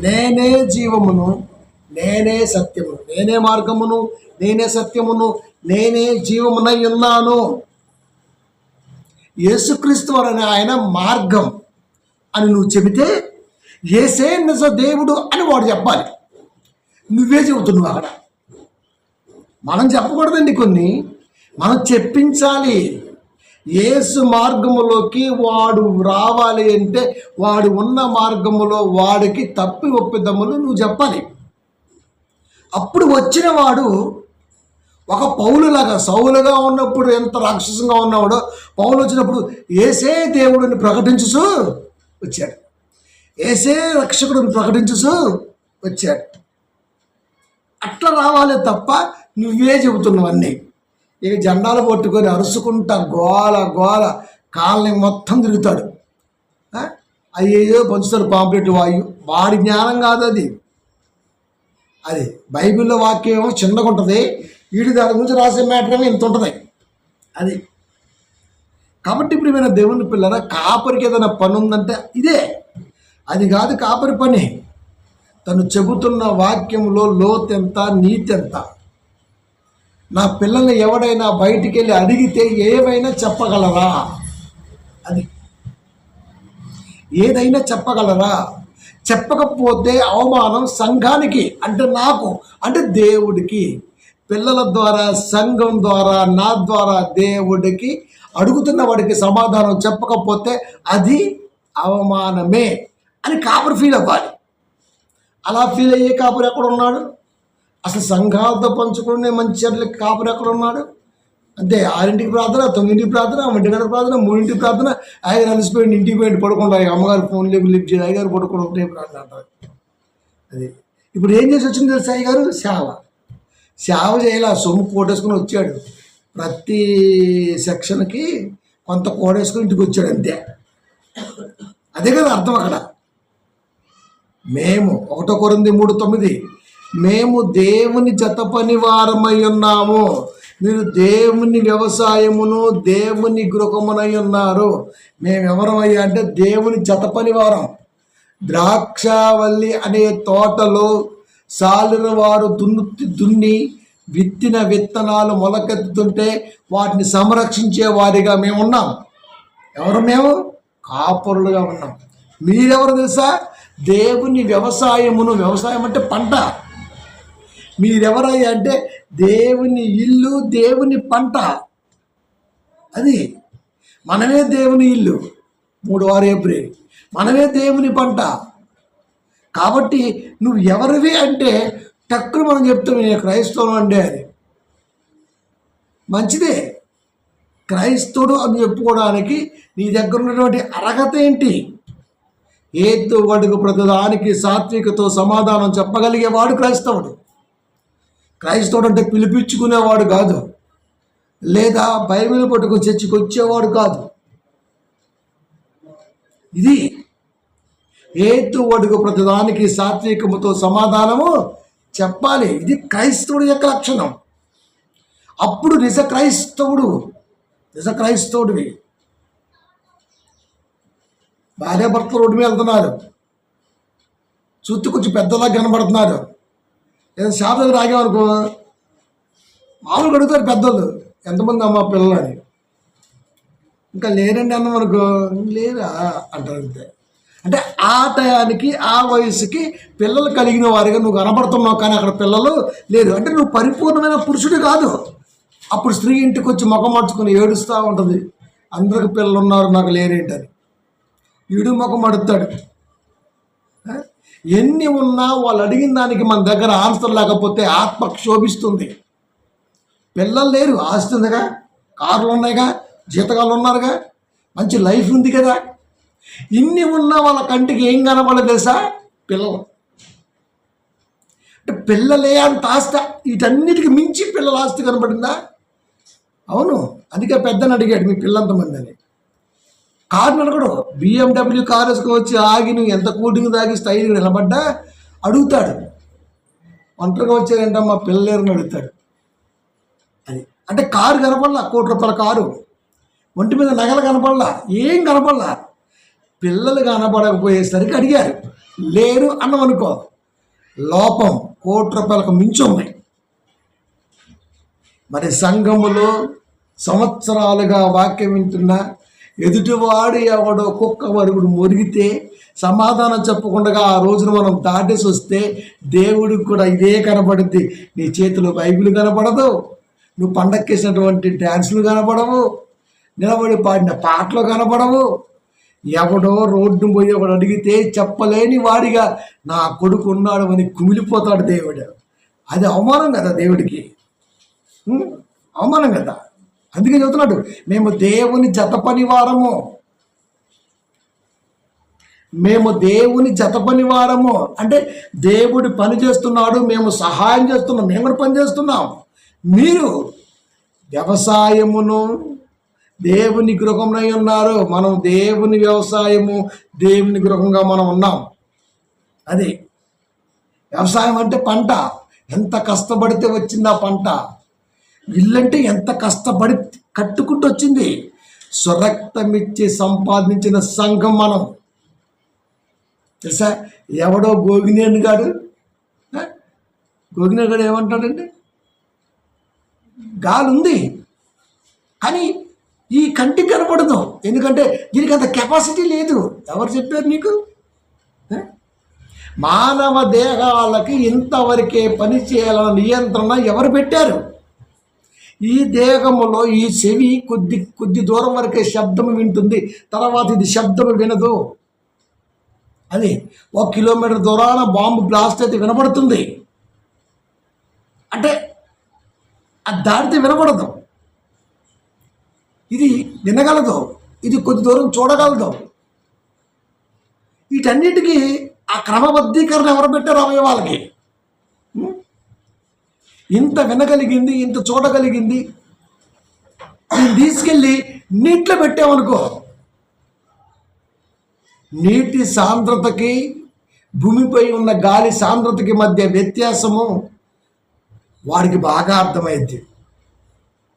నేనే జీవమును, నేనే సత్యమును, నేనే మార్గమును, నేనే సత్యమును, నేనే జీవమునై ఉన్నాను. యేసుక్రీస్తు అనే ఆయన మార్గం అని నువ్వు చెబితే యేసే నిజ దేవుడు అని వాడు చెప్పాలి. నువ్వే చెబుతున్నావు అక్కడ. మనం చెప్పకూడదండి, కొన్ని మనం చెప్పించాలి. యేసు మార్గములోకి వాడు రావాలి అంటే వాడు ఉన్న మార్గములో వాడికి తప్పి ఒప్పిదమ్ములు నువ్వు చెప్పాలి. అప్పుడు వచ్చిన వాడు ఒక పౌలులాగా, సౌలుగా ఉన్నప్పుడు ఎంత రాక్షసంగా ఉన్నాడో పౌలు వచ్చినప్పుడు యేసే దేవుడిని ప్రకటించుచు వచ్చాడు, యేసే రక్షకుడిని ప్రకటించుచు వచ్చాడు. అట్లా రావాలి తప్ప నువ్వే చెబుతున్నావన్నీ. ఇక జెండాలు పట్టుకొని అరుచుకుంటా గోల గోల కాళ్ళని మొత్తం తిరుగుతాడు. అయ్యేదో పంచుతాడు పాంప్లెట్ వాడి జ్ఞానం కాదు అది. అది బైబిల్లో వాక్యం ఏమో చిన్నగా ఉంటుంది, వీడి దాని గురించి రాసే మ్యాటర్ ఏమో ఇంత ఉంటుంది. అది కాబట్టి ఇప్పుడు ఏమైనా దేవుని పిల్లరా, కాపరికి ఏదైనా పని ఉందంటే ఇదే. అది కాదు కాపరి పని. తను చెబుతున్న వాక్యంలో లోతెంత, నీతెంత. నా పిల్లల్ని ఎవడైనా బయటికి వెళ్ళి అడిగితే ఏమైనా చెప్పగలరా? అది ఏదైనా చెప్పగలరా? చెప్పకపోతే అవమానం సంఘానికి, అంటే నాకు, అంటే దేవుడికి. పిల్లల ద్వారా, సంఘం ద్వారా, నా ద్వారా దేవుడికి అడుగుతున్న వాడికి సమాధానం చెప్పకపోతే అది అవమానమే అని కాపరి ఫీల్ అవ్వాలి. అలా ఫీల్ అయ్యే కాపరి ఎక్కడ ఉన్నాడు? అసలు సంఘాలతో పంచుకునే మంచి చెడ్లకి కాపరి ఎక్కడ ఉన్నాడు? అంతే, 6ంటికి ప్రార్థన, 9ంటికి ప్రార్థన, 1 ప్రార్థన, 3ంటికి ప్రార్థన. ఆయన అలసిపోయింది, ఇంటికి పోయింది, పడుకుంటా. అమ్మగారు ఫోన్ లిఫ్ట్ చేసి అయ్యగారు పడుకుంటే ప్రార్థన అంటారు. అది ఇప్పుడు ఏం చేసి వచ్చింది తెలుసు? అయ్యగారు సేవ చేయాలి. ఆ సొమ్ము కోటేసుకుని వచ్చాడు. ప్రతి సెక్షన్కి కొంత కోడేసుకుని ఇంటికి వచ్చాడు, అంతే. అదే కదా అర్థం అక్కడ. మేము 1 కొరింథీ 3:9 మేము దేవుని జత పని వారమై ఉన్నాము, మీరు దేవుని వ్యవసాయమును దేవుని గృహమునై ఉన్నారు. మేము ఎవరమయ్యా అంటే దేవుని జత పని వారం. ద్రాక్షావల్లి అనే తోటలో సాలిన వారు దున్ని విత్తిన విత్తనాలు మొలకెత్తుతుంటే వాటిని సంరక్షించే వారిగా మేము ఉన్నాం. ఎవరు? మేము కాపరులుగా ఉన్నాం. మీరెవరు తెలుసా? దేవుని వ్యవసాయమును, వ్యవసాయం అంటే పంట. మీరెవరయ్యా అంటే దేవుని ఇల్లు, దేవుని పంట. అది మనమే దేవుని ఇల్లు. 3 ఏప్రిల్ మనమే దేవుని పంట. కాబట్టి నువ్వు ఎవరివి అంటే టక్కును మనం చెప్తాం, నేను క్రైస్తవం అండి అని. మంచిదే, క్రైస్తవుడు అని చెప్పుకోవడానికి నీ దగ్గర ఉన్నటువంటి అర్హత ఏంటి? ఏదో వాడికి ప్రతిదానికి సాత్వికతో సమాధానం చెప్పగలిగేవాడు క్రైస్తవుడు. క్రైస్తవుడు అంటే పిలిపించుకునేవాడు కాదు, లేదా బైబిల్ పట్టుకుని చర్చికి వచ్చేవాడు కాదు. ఇది ఏదో వాడికి ప్రతిదానికి సాత్వికముతో సమాధానము చెప్పాలి. ఇది క్రైస్తవుడి యొక్క లక్షణం. అప్పుడు నిజ క్రైస్తవుడివి. భార్యాభర్తలు రోడ్డు మీద వెళ్తున్నారు, చుట్టూ కొంచెం పెద్దలా కనబడుతున్నారు. ఏదో షాప్ దగ్గర ఆగామనుకో, మామూలుగా అడుగుతారు పెద్దోళ్ళు, ఎంతమంది అమ్మ పిల్లలు అని. ఇంకా లేరండి అన్నాం అనుకో, లేరా అంటారు అంతే. అంటే ఆ టయానికి ఆ వయసుకి పిల్లలు కలిగిన వారిగా నువ్వు కనబడుతున్నావు, కానీ అక్కడ పిల్లలు లేదు. అంటే నువ్వు పరిపూర్ణమైన పురుషుడు కాదు. అప్పుడు స్త్రీ ఇంటికి వచ్చి ముఖం మార్చుకుని ఏడుస్తూ ఉంటుంది, అందరికి పిల్లలు ఉన్నారు నాకు లేరేంటని. ఈడు ముఖం అడుగుతాడు. ఎన్ని ఉన్నా వాళ్ళు అడిగిన దానికి మన దగ్గర ఆన్సర్ లేకపోతే ఆత్మ క్షోభిస్తుంది. పిల్లలు లేరు, ఆస్తి ఉందిగా, కార్లు ఉన్నాయిగా, జీతగాళ్ళు ఉన్నారుగా, మంచి లైఫ్ ఉంది కదా. ఇన్ని ఉన్నా వాళ్ళ కంటికి ఏం కనపడదు తెలుసా? పిల్లలు. అంటే పిల్లలే అంత ఆస్తి, వీటన్నిటికి మించి పిల్లల ఆస్తి కనపడిందా? అవును, అందుకే పెద్దని అడిగాడు మీ పిల్లంతమంది అని. కారుని అడగడు. BMW కారు వేసుకొని వచ్చి ఆగి నువ్వు ఎంత కూల్ డ్రింక్ తాగి స్టైల్గా నిలబడ్డా అడుగుతాడు. ఒంటరిగా వచ్చారంటే మా పిల్లలేరని అడుగుతాడు. అది అంటే కారు కనపడలా, ₹1,00,00,000 కారు, ఒంటి మీద నగలు కనపడలా, ఏం కనపడలా. పిల్లలు కనపడకపోయేసరికి అడిగారు. లేరు అన్నం అనుకో, లోపం ₹1,00,00,000 మించి ఉన్నాయి. మరి సంఘములో సంవత్సరాలుగా వాక్యం వింటున్నా ఎదుటివాడు ఎవడో కుక్క వరుగుడు మొరిగితే సమాధానం చెప్పకుండా ఆ రోజున మనం దాటేసి వస్తే దేవుడికి కూడా ఇదే కనపడుద్ది. నీ చేతిలో బైబిల్ కనపడదు, నువ్వు పండక్కేసినటువంటి డ్యాన్సులు కనపడవు, నిలబడి పాడిన పాటలు కనపడవు. ఎవడో రోడ్డు పోయి ఒకడు అడిగితే చెప్పలేని వాడిగా నా కొడుకు ఉన్నాడు అని కుమిలిపోతాడు దేవుడు. అది అవమానం కదా దేవుడికి, అవమానం కదా. అందుకే చెబుతున్నాడు, మేము దేవుని జతపని వారము, మేము దేవుని జతపని వారము. అంటే దేవుడు పని చేస్తున్నాడు, మేము సహాయం చేస్తున్నాం, మేము కూడా పని చేస్తున్నాం. మీరు వ్యవసాయమును దేవుని గృహంలో ఉన్నారు, మనం దేవుని వ్యవసాయము దేవుని గృహంగా మనం ఉన్నాం. అది వ్యవసాయం అంటే పంట, ఎంత కష్టపడితే వచ్చింది ఆ పంట. ఇల్లంటే ఎంత కష్టపడి కట్టుకుంటూ వచ్చింది. స్వరక్తమిచ్చి సంపాదించిన సంఘం మనం. తెలుసా? ఎవడో గోగినేని గాడు ఏమంటాడంటే, గాలి ఉంది కానీ ఈ కంటికి కనపడదు, ఎందుకంటే దీనికి అంత కెపాసిటీ లేదు. ఎవరు చెప్పారు నీకు? మానవ దేహాలకి ఇంతవరకే పని చేయాలన్న నియంత్రణ ఎవరు పెట్టారు? ఈ దేహములో ఈ చెవి కొద్ది దూరం వరకే శబ్దం వింటుంది, తర్వాత ఇది శబ్దం వినదు. అది 1 కిలోమీటర్ దూరాన బాంబు బ్లాస్ట్ అయితే వినపడుతుంది, అంటే అది దాటితే వినపడదు. ఇది వినగలదు, ఇది కొద్ది దూరం చూడగలదు. వీటన్నిటికీ ఆ క్రమబద్ధీకరణ ఎవరు పెట్టారు? అవయవాలకి. ఇంత వినగలిగింది, ఇంత చూడగలిగింది, దీన్ని తీసుకెళ్ళి నీటిలో పెట్టామనుకో, నీటి సాంద్రతకి భూమిపై ఉన్న గాలి సాంద్రతకి మధ్య వ్యత్యాసము వాడికి బాగా అర్థమైంది.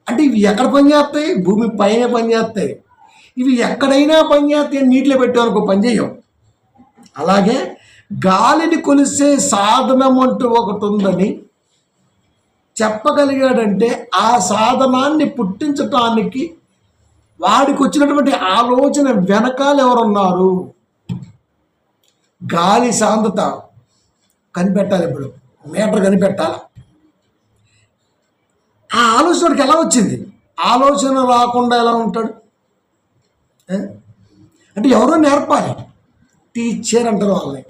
అంటే ఇవి ఎక్కడ పనిచేస్తాయి? భూమి పైన పనిచేస్తాయి. ఇవి ఎక్కడైనా పనిచేస్తాయి, నీటిలో పెట్టామనుకో పనిచేయం. అలాగే గాలిని కొలిసే సాధనం అంటూ ఒకటి ఉందని చెప్పగలిగాడంటే ఆ సాధనాన్ని పుట్టించటానికి వాడికి వచ్చినటువంటి ఆలోచన వెనకాల ఎవరున్నారు? గాలి సాంద్రత కనిపెట్టాలి, ఇప్పుడు మీటర్ కనిపెట్టాలి. ఆ ఆలోచనకి ఎలా వచ్చింది? ఆలోచన రాకుండా ఎలా ఉంటాడు? అంటే ఎవరో నేర్పాలి, టీచర్ అంటారు వాళ్ళని.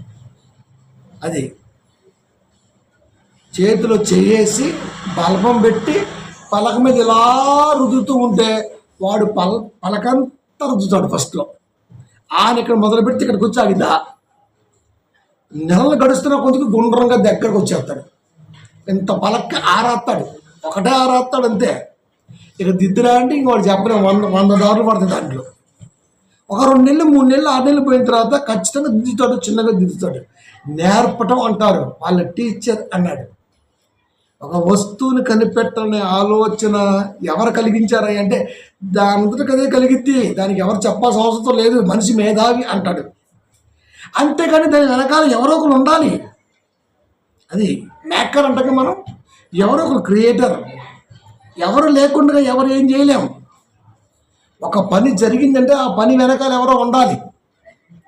అది చేతిలో చేసి బల్బం పెట్టి పలక మీద ఇలా రుదుతూ ఉంటే వాడు పలకంతా రుద్దుతాడు ఫస్ట్లో. ఆయన ఇక్కడ మొదలు పెడితే ఇక్కడికి వచ్చి ఆగిద్దా నెలలు గడుస్తున్న కొద్దికి గుండ్రంగా దగ్గరకు వచ్చేస్తాడు. ఇంత పలక్క ఆరాస్తాడు, ఒకటే ఆరాస్తాడు అంతే. ఇక దిద్దురా అంటే ఇంక వాడు చెప్పలేము, 100 దారులు పడుతుంది దాంట్లో. ఒక 2 నెలలు 3 నెలలు 6 నెలలు పోయిన తర్వాత ఖచ్చితంగా దిద్దుతాడు, చిన్నగా దిద్దుతాడు. నేర్పటం అంటారు, వాళ్ళ టీచర్ అన్నాడు. ఒక వస్తువుని కనిపెట్టాలనే ఆలోచన ఎవరు కలిగించారా అంటే దాని అదే కలిగిద్ది, దానికి ఎవరు చెప్పాల్సిన అవసరం లేదు, మనిషి మేధావి అంటాడు. అంతేకాని దాని వెనకాల ఎవరో ఒకరు ఉండాలి. అది మేకర్ అంటే మనం ఎవరో ఒకరు క్రియేటర్. ఎవరు లేకుండా ఎవరు ఏం చేయలేము. ఒక పని జరిగిందంటే ఆ పని వెనకాల ఎవరో ఉండాలి.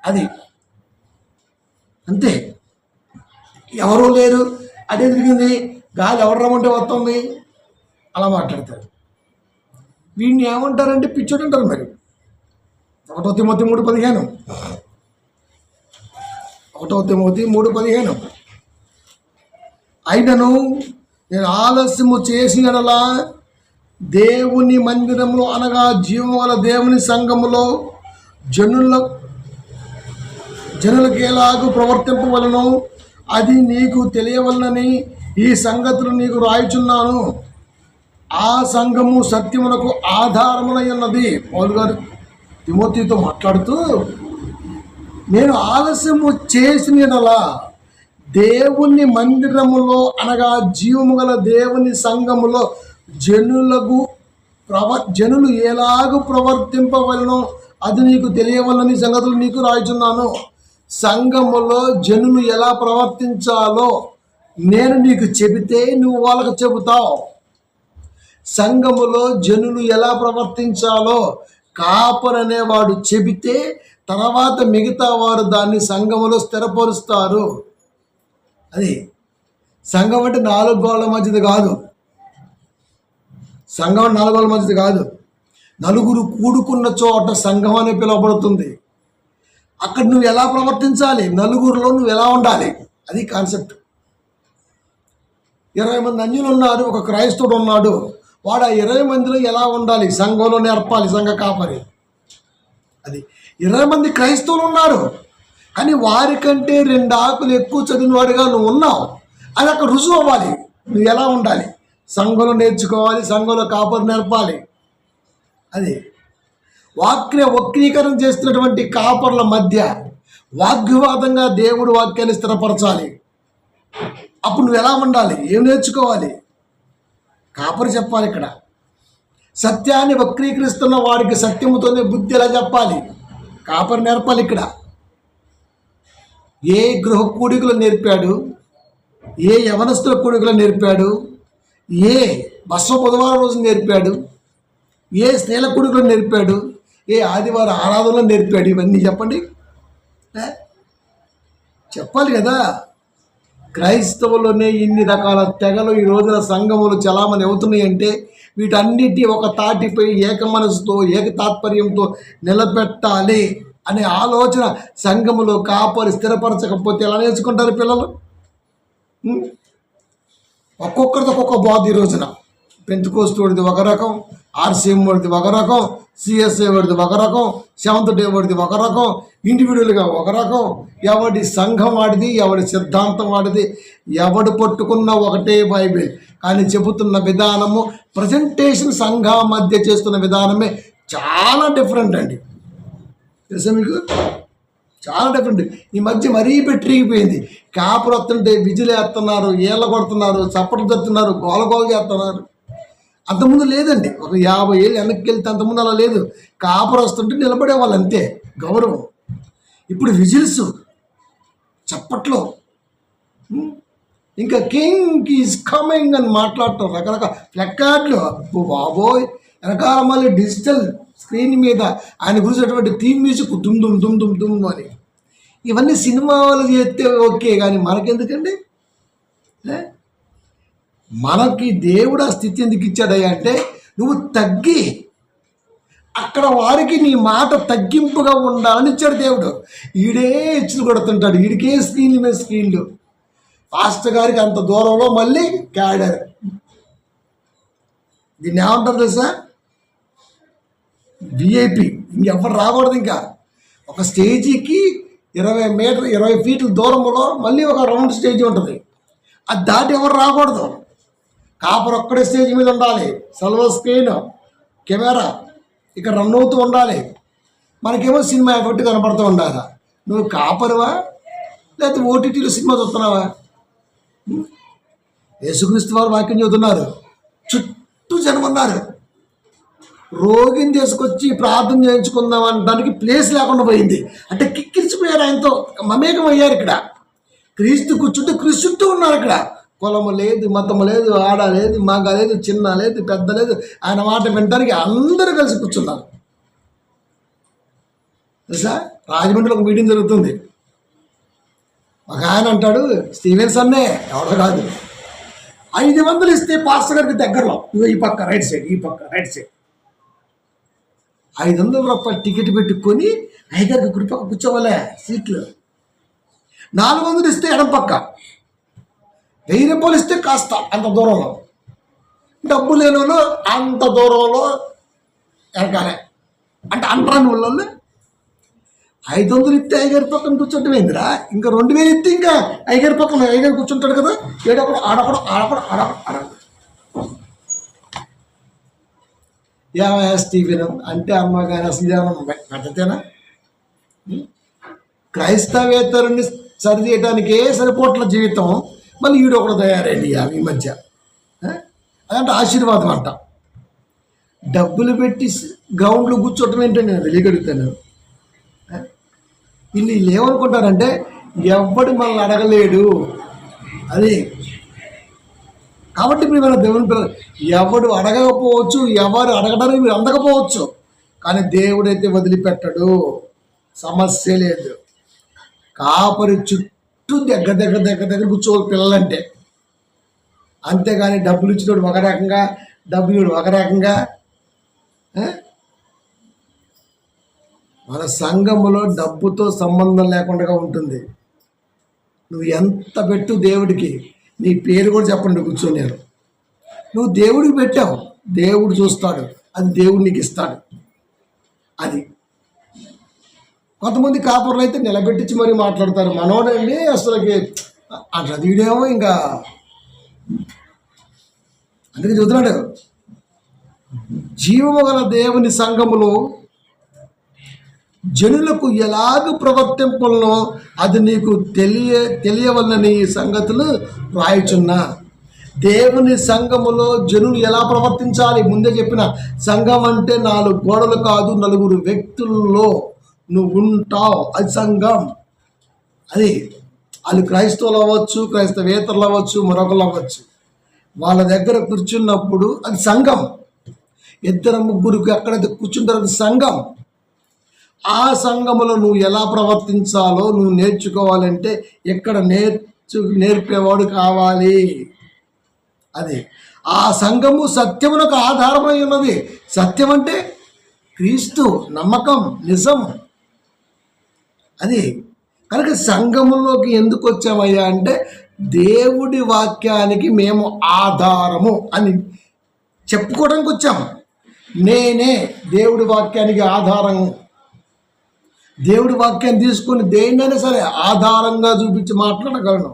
అది అంతే. ఎవరూ లేరు, అదే జరిగింది, గాలి ఎవరు రమ్మంటే వస్తుంది, అలా మాట్లాడతారు. వీడిని ఏమంటారంటే పిచ్చోడు అంటారు. మరి 1 తిమోతి 3:15 1 తిమోతి 3:15 అయినను నేను ఆలస్యము చేసినలా దేవుని మందిరంలో అనగా జీవము గల దేవుని సంఘములో జనులకు ఎలాగూ ప్రవర్తింపవలను అది నీకు తెలియవలనని ఈ సంగతులు నీకు రాయుచున్నాను. ఆ సంఘము సత్యమునకు ఆధారమునై ఉన్నది. పౌలు గారు తిమోతితో మాట్లాడుతూ, నేను ఆలస్యము చేసినలా దేవుని మందిరములో అనగా జీవము గల దేవుని సంఘములో జనులు ఎలాగూ ప్రవర్తింపవలనో అది నీకు తెలియవలని సంగతులు నీకు రాయుచున్నాను. సంఘములో జనులు ఎలా ప్రవర్తించాలో నేను నీకు చెబితే నువ్వు వాళ్ళకు చెబుతావు. సంఘములో జనులు ఎలా ప్రవర్తించాలో కాపరనేవాడు చెబితే తర్వాత మిగతా వారు దాన్ని సంఘములో స్థిరపరుస్తారు. అది సంఘం అంటే 4 గోళ్ల మధ్యది కాదు. సంఘం 4 గోళ్ల మధ్యది కాదు. నలుగురు కూడుకున్న చోట సంఘం అని పిలువబడుతుంది. అక్కడ నువ్వు ఎలా ప్రవర్తించాలి, నలుగురిలో నువ్వు ఎలా ఉండాలి, అది కాన్సెప్ట్. 20 మంది అన్యులు ఉన్నారు, ఒక క్రైస్తవుడు ఉన్నాడు. వాడు ఆ 20 మందిలో ఎలా ఉండాలి, సంఘంలో నేర్పాలి, సంఘ కాపరి. అది 20 మంది క్రైస్తవులు ఉన్నారు, కానీ వారికంటే 2 ఆకులు ఎక్కువ చదివిన వాడిగా నువ్వు ఉన్నావు. అది అక్కడ రుజువు అవ్వాలి. నువ్వు ఎలా ఉండాలి, సంఘంలో నేర్చుకోవాలి, సంఘంలో కాపరి నేర్పాలి. అది వక్రీకరణ చేస్తున్నటువంటి కాపర్ల మధ్య వాగ్వివాదంగా దేవుడు వాక్యాన్ని స్థిరపరచాలి. అప్పుడు నువ్వు ఎలా ఉండాలి, ఏం నేర్చుకోవాలి, కాపరి చెప్పాలి. ఇక్కడ సత్యాన్ని వక్రీకరిస్తున్న వాడికి సత్యముతోనే బుద్ధి ఎలా చెప్పాలి, కాపరి నేర్పాలి. ఇక్కడ ఏ గృహ కూడికలు నేర్పాడు, ఏ యవనస్తుల కూడికలు నేర్పాడు, ఏ బస్వ బుధవారం రోజు నేర్పాడు, ఏ స్నేహ కూడికలు నేర్పాడు, ఏ ఆదివారం ఆరాధనలో నేర్పాడు, ఇవన్నీ చెప్పండి. చెప్పాలి కదా. క్రైస్తవులోనే ఇన్ని రకాల తెగలు ఈ రోజున సంఘములు చలామణి అవుతున్నాయి అంటే వీటన్నిటి ఒక తాటిపై ఏక మనసుతో ఏక తాత్పర్యంతో నిలబెట్టాలి అనే ఆలోచన సంఘములో కాపరి స్థిరపరచకపోతే ఎలా నేర్చుకుంటారు పిల్లలు? ఒక్కొక్కరితో ఒక్కొక్క బాధ. ఈ రోజున పెంతుకోస్తు వాడిది ఒక రకం, ఆర్సీఎం వాడిది ఒక రకం, సిఎస్ఐ వాడిది ఒక రకం, సెవెంత్ డే వాడిది ఒక రకం, ఇండివిజువల్గా ఒక రకం. ఎవడి సంఘం వాడిది, ఎవడి సిద్ధాంతం వాడిది, ఎవడు పట్టుకున్న ఒకటే బైబిల్. కానీ చెబుతున్న విధానము, ప్రజెంటేషన్ సంఘ మధ్య చేస్తున్న విధానమే చాలా డిఫరెంట్ అండి. తెలుసా మీకు? చాలా డిఫరెంట్. ఈ మధ్య మరీ పెట్టిరిగిపోయింది. కాపురు వస్తుంటే విజిల్ వేస్తున్నారు, ఏళ్ళ కొడుతున్నారు, చప్పట్లు తడుతున్నారు, గోల చేస్తున్నారు. అంతకుముందు లేదండి. ఒక 50 ఏళ్ళు వెనక్కి వెళ్తే అంతకుముందు అలా లేదు. కాపురు వస్తుంటే నిలబడేవాళ్ళు అంతే, గౌరవం. ఇప్పుడు విజిల్స్, చప్పట్లో, ఇంకా కింగ్ ఈజ్ కమింగ్ అని మాట్లాడటం, రకరకాల ప్లకార్డులు. అబ్బో బాబోయ్, వెనకాల మళ్ళీ డిజిటల్ స్క్రీన్ మీద ఆయన గురించినటువంటి థీమ్ మ్యూజిక్ దుమ్ దుమ్ దుమ్ దుమ్ దుమ్ అని. ఇవన్నీ సినిమాలు చేస్తే ఓకే, కానీ మనకెందుకండి? మనకి దేవుడు ఆ స్థితి ఎందుకు ఇచ్చాడయ్యా అంటే నువ్వు తగ్గి అక్కడ వారికి నీ మాట తగ్గింపుగా ఉండాలని ఇచ్చాడు దేవుడు. ఈడే ఇచ్చులు కొడుతుంటాడు, ఈడికే స్క్రీన్ల మీద స్క్రీన్లు. పాస్టర్ గారికి అంత దూరంలో మళ్ళీ క్యాడర్. దీన్ని ఏమంటారు తెలుసా? విఐపి ఇంకెవ్వరు రాకూడదు. ఇంకా ఒక స్టేజీకి 20 ఫీట్ల దూరంలో మళ్ళీ ఒక రౌండ్ స్టేజీ ఉంటుంది. అది దాటి ఎవరు రాకూడదు. కాపర్ ఒక్కడే స్టేజ్ మీద ఉండాలి. సిల్వర్ స్క్రీన్, కెమెరా ఇక్కడ రన్ అవుతూ ఉండాలి. మనకేమో సినిమా ఎఫెక్ట్ కనపడుతూ ఉండాలి. నువ్వు కాపరువా లేకపోతే ఓటీటీలో సినిమా చూస్తున్నావా? యేసుక్రీస్తు వారు వాక్యం చదువుతున్నారు, చుట్టూ జనం ఉన్నారు. రోగిని తీసుకొచ్చి ప్రార్థన చేయించుకుందాం అనడానికి ప్లేస్ లేకుండా పోయింది. అంటే కిక్కిరిచిపోయారు, ఆయనతో మమేకం అయ్యారు. ఇక్కడ క్రీస్తు కూర్చుంటే క్రీస్తు ఉన్నారు. ఇక్కడ కులము లేదు, మతము లేదు, ఆడ లేదు, మగ లేదు, చిన్న లేదు, పెద్ద లేదు. ఆయన మాట వినడానికి అందరూ కలిసి కూర్చున్నారు. తెలుసా, రాజమండ్రిలో ఒక మీటింగ్ జరుగుతుంది. ఒక ఆయన అంటాడు, స్టీవెన్స్ అన్నే ఎవడో కాదు, 500 ఇస్తే పాస్టర్ గారికి దగ్గరలో, ఈ పక్క రైట్ సైడ్, ఈ పక్క రైట్ సైడ్, 500 రూపాయలు టికెట్ పెట్టుకొని అయ్యగారికి కుడి పక్క కూర్చోవాలే సీట్లు. 400 ఇస్తే ఎడం పక్క, 1000 రూపాయలు ఇస్తే కాస్త అంత దూరంలో, డబ్బు లేని వాళ్ళు అంత దూరంలో వెనకాలే. అంటే అంటరాని వాళ్ళు 500 ఇస్తే అయ్యగారి పక్కన కూర్చుంటే ఏందిరా, ఇంకా 2000 ఇస్తే ఇంకా అయ్యగారి పక్కన అయ్యగారు కూర్చుంటాడు కదా, ఏడొకడు ఆడకూడదు ఆడకూడదు ఆడకూడదు. ఏమయ్యా స్టీఫెన్ అంటే అమ్మగారు అసలు ఏమన్నా పద్ధతేనా? క్రైస్తవేతరుని సరి చేయడానికే సరిపోట్ల జీవితం, మళ్ళీ ఈడొకడు తయారైంది ఈ మధ్య. అదంటే ఆశీర్వాదం అంట. డబ్బులు పెట్టి గ్రౌండ్లో కూర్చోవటం ఏంటంటే నేను తెలియగలుగుతాను. వీళ్ళు ఏమనుకుంటారంటే ఎవడు మనల్ని అడగలేడు అది. కాబట్టి మీరు మన దేవుని పిల్లలు, ఎవడు అడగకపోవచ్చు, ఎవరు అడగడానికి మీరు అందకపోవచ్చు, కానీ దేవుడైతే వదిలిపెట్టడు. సమస్య లేదు. కాపరి చుట్టూ దగ్గర కూర్చోవాలి పిల్లలంటే. అంతేగాని డబ్బులు ఇచ్చినోడు ఒక రకంగా, డబ్బులు ఒక రకంగా. మన సంఘములో డబ్బుతో సంబంధం లేకుండా ఉంటుంది. నువ్వు ఎంత పెట్టు దేవుడికి, నీ పేరు కూడా చెప్పండి కూర్చొని. నువ్వు దేవుడికి పెట్టావు, దేవుడు చూస్తాడు, అది దేవుడు నీకు ఇస్తాడు. అది కొంతమంది కాపురులు అయితే నిలబెట్టించి మరీ మాట్లాడతారు. మనోడండి అసలుకి అట్లా వీడేమో ఇంకా అందుకే చూస్తున్నాడు. జీవము గల దేవుని సంఘములో జనులకు ఎలాగ ప్రవర్తింపలనో అది నీకు తెలియవలనని ఈ సంగతులు రాయుచున్నా. దేవుని సంఘములో జనులు ఎలా ప్రవర్తించాలి ముందే చెప్పిన. సంఘం అంటే 4 గోడలు కాదు, 9 వ్యక్తుల్లో నువ్వు ఉంటావు, అది సంఘం. అది వాళ్ళు క్రైస్తవులు అవ్వచ్చు, క్రైస్తవేతరులు అవ్వచ్చు, మరొకరు అవ్వచ్చు. వాళ్ళ దగ్గర కూర్చున్నప్పుడు అది సంఘం. 2 ముగ్గురికి ఎక్కడైతే కూర్చుంటారో అది సంఘం. ఆ సంఘములో నువ్వు ఎలా ప్రవర్తించాలో నువ్వు నేర్చుకోవాలంటే ఇక్కడ నేర్పేవాడు కావాలి. అది ఆ సంఘము సత్యమునకు ఆధారమై ఉన్నది. సత్యం అంటే క్రీస్తు, నమ్మకం, నిజం. అది కనుక సంఘములోకి ఎందుకు వచ్చామయ్యా అంటే దేవుడి వాక్యానికి మేము ఆధారము అని చెప్పుకోవడానికి వచ్చాము. నేనే దేవుడి వాక్యానికి ఆధారం. దేవుడి వాక్యాన్ని తీసుకొని దేన్నైనా సరే ఆధారంగా చూపించి మాట్లాడగలను,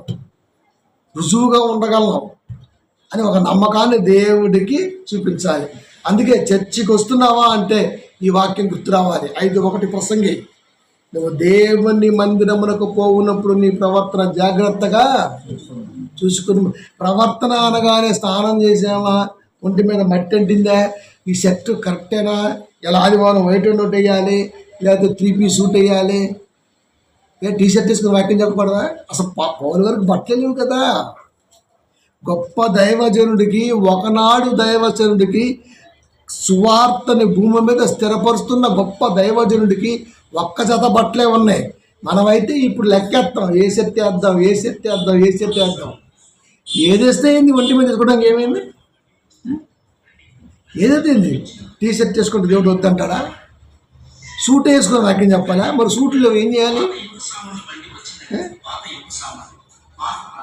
రుజువుగా ఉండగలను అని ఒక నమ్మకాన్ని దేవుడికి చూపించాలి. అందుకే చర్చికి వస్తున్నావా అంటే ఈ వాక్యం గుర్తు రావాలి. 5:1 ప్రసంగి, నువ్వు దేవుని మందిరమునకు పోవున్నప్పుడు నీ ప్రవర్తన జాగ్రత్తగా చూసుకుని. ప్రవర్తన అనగానే స్నానం చేసావా, ఒంటి మీద మట్టి అంటిందా, ఈ షర్ట్ కరెక్టేనా, ఎలా ఆదివారం వైట్ అండ్ ఒకటి వేయాలి, లేకపోతే 3 పీస్ సూట్ వేయాలి, టీ షర్ట్ వేసుకుని వాక్యం చెప్పకూడదా? అసలు పౌలు గారికి బట్టలు లేవు కదా. గొప్ప దైవజనుడికి, ఒకనాడు దైవజనుడికి, సువార్తని భూమి మీద స్థిరపరుస్తున్న గొప్ప దైవజనుడికి ఒక్క జత బట్టలే ఉన్నాయి. మనమైతే ఇప్పుడు లెక్కేస్తాం, ఏ షర్ట్ వేద్దాం, ఏ షర్ట్ వేద్దాం, ఏ షర్ట్ వేద్దాం. ఏదేస్తే ఏంది, ఒంటి మీద వేసుకోవడానికి ఏమైంది, ఏదైతే ఏంది. టీ షర్ట్ వేసుకుంటే దేవుడు వద్దంటాడా? సూట్ వేసుకుని వాక్యం చెప్పాలా? మరి సూట్లో ఏం చేయాలి?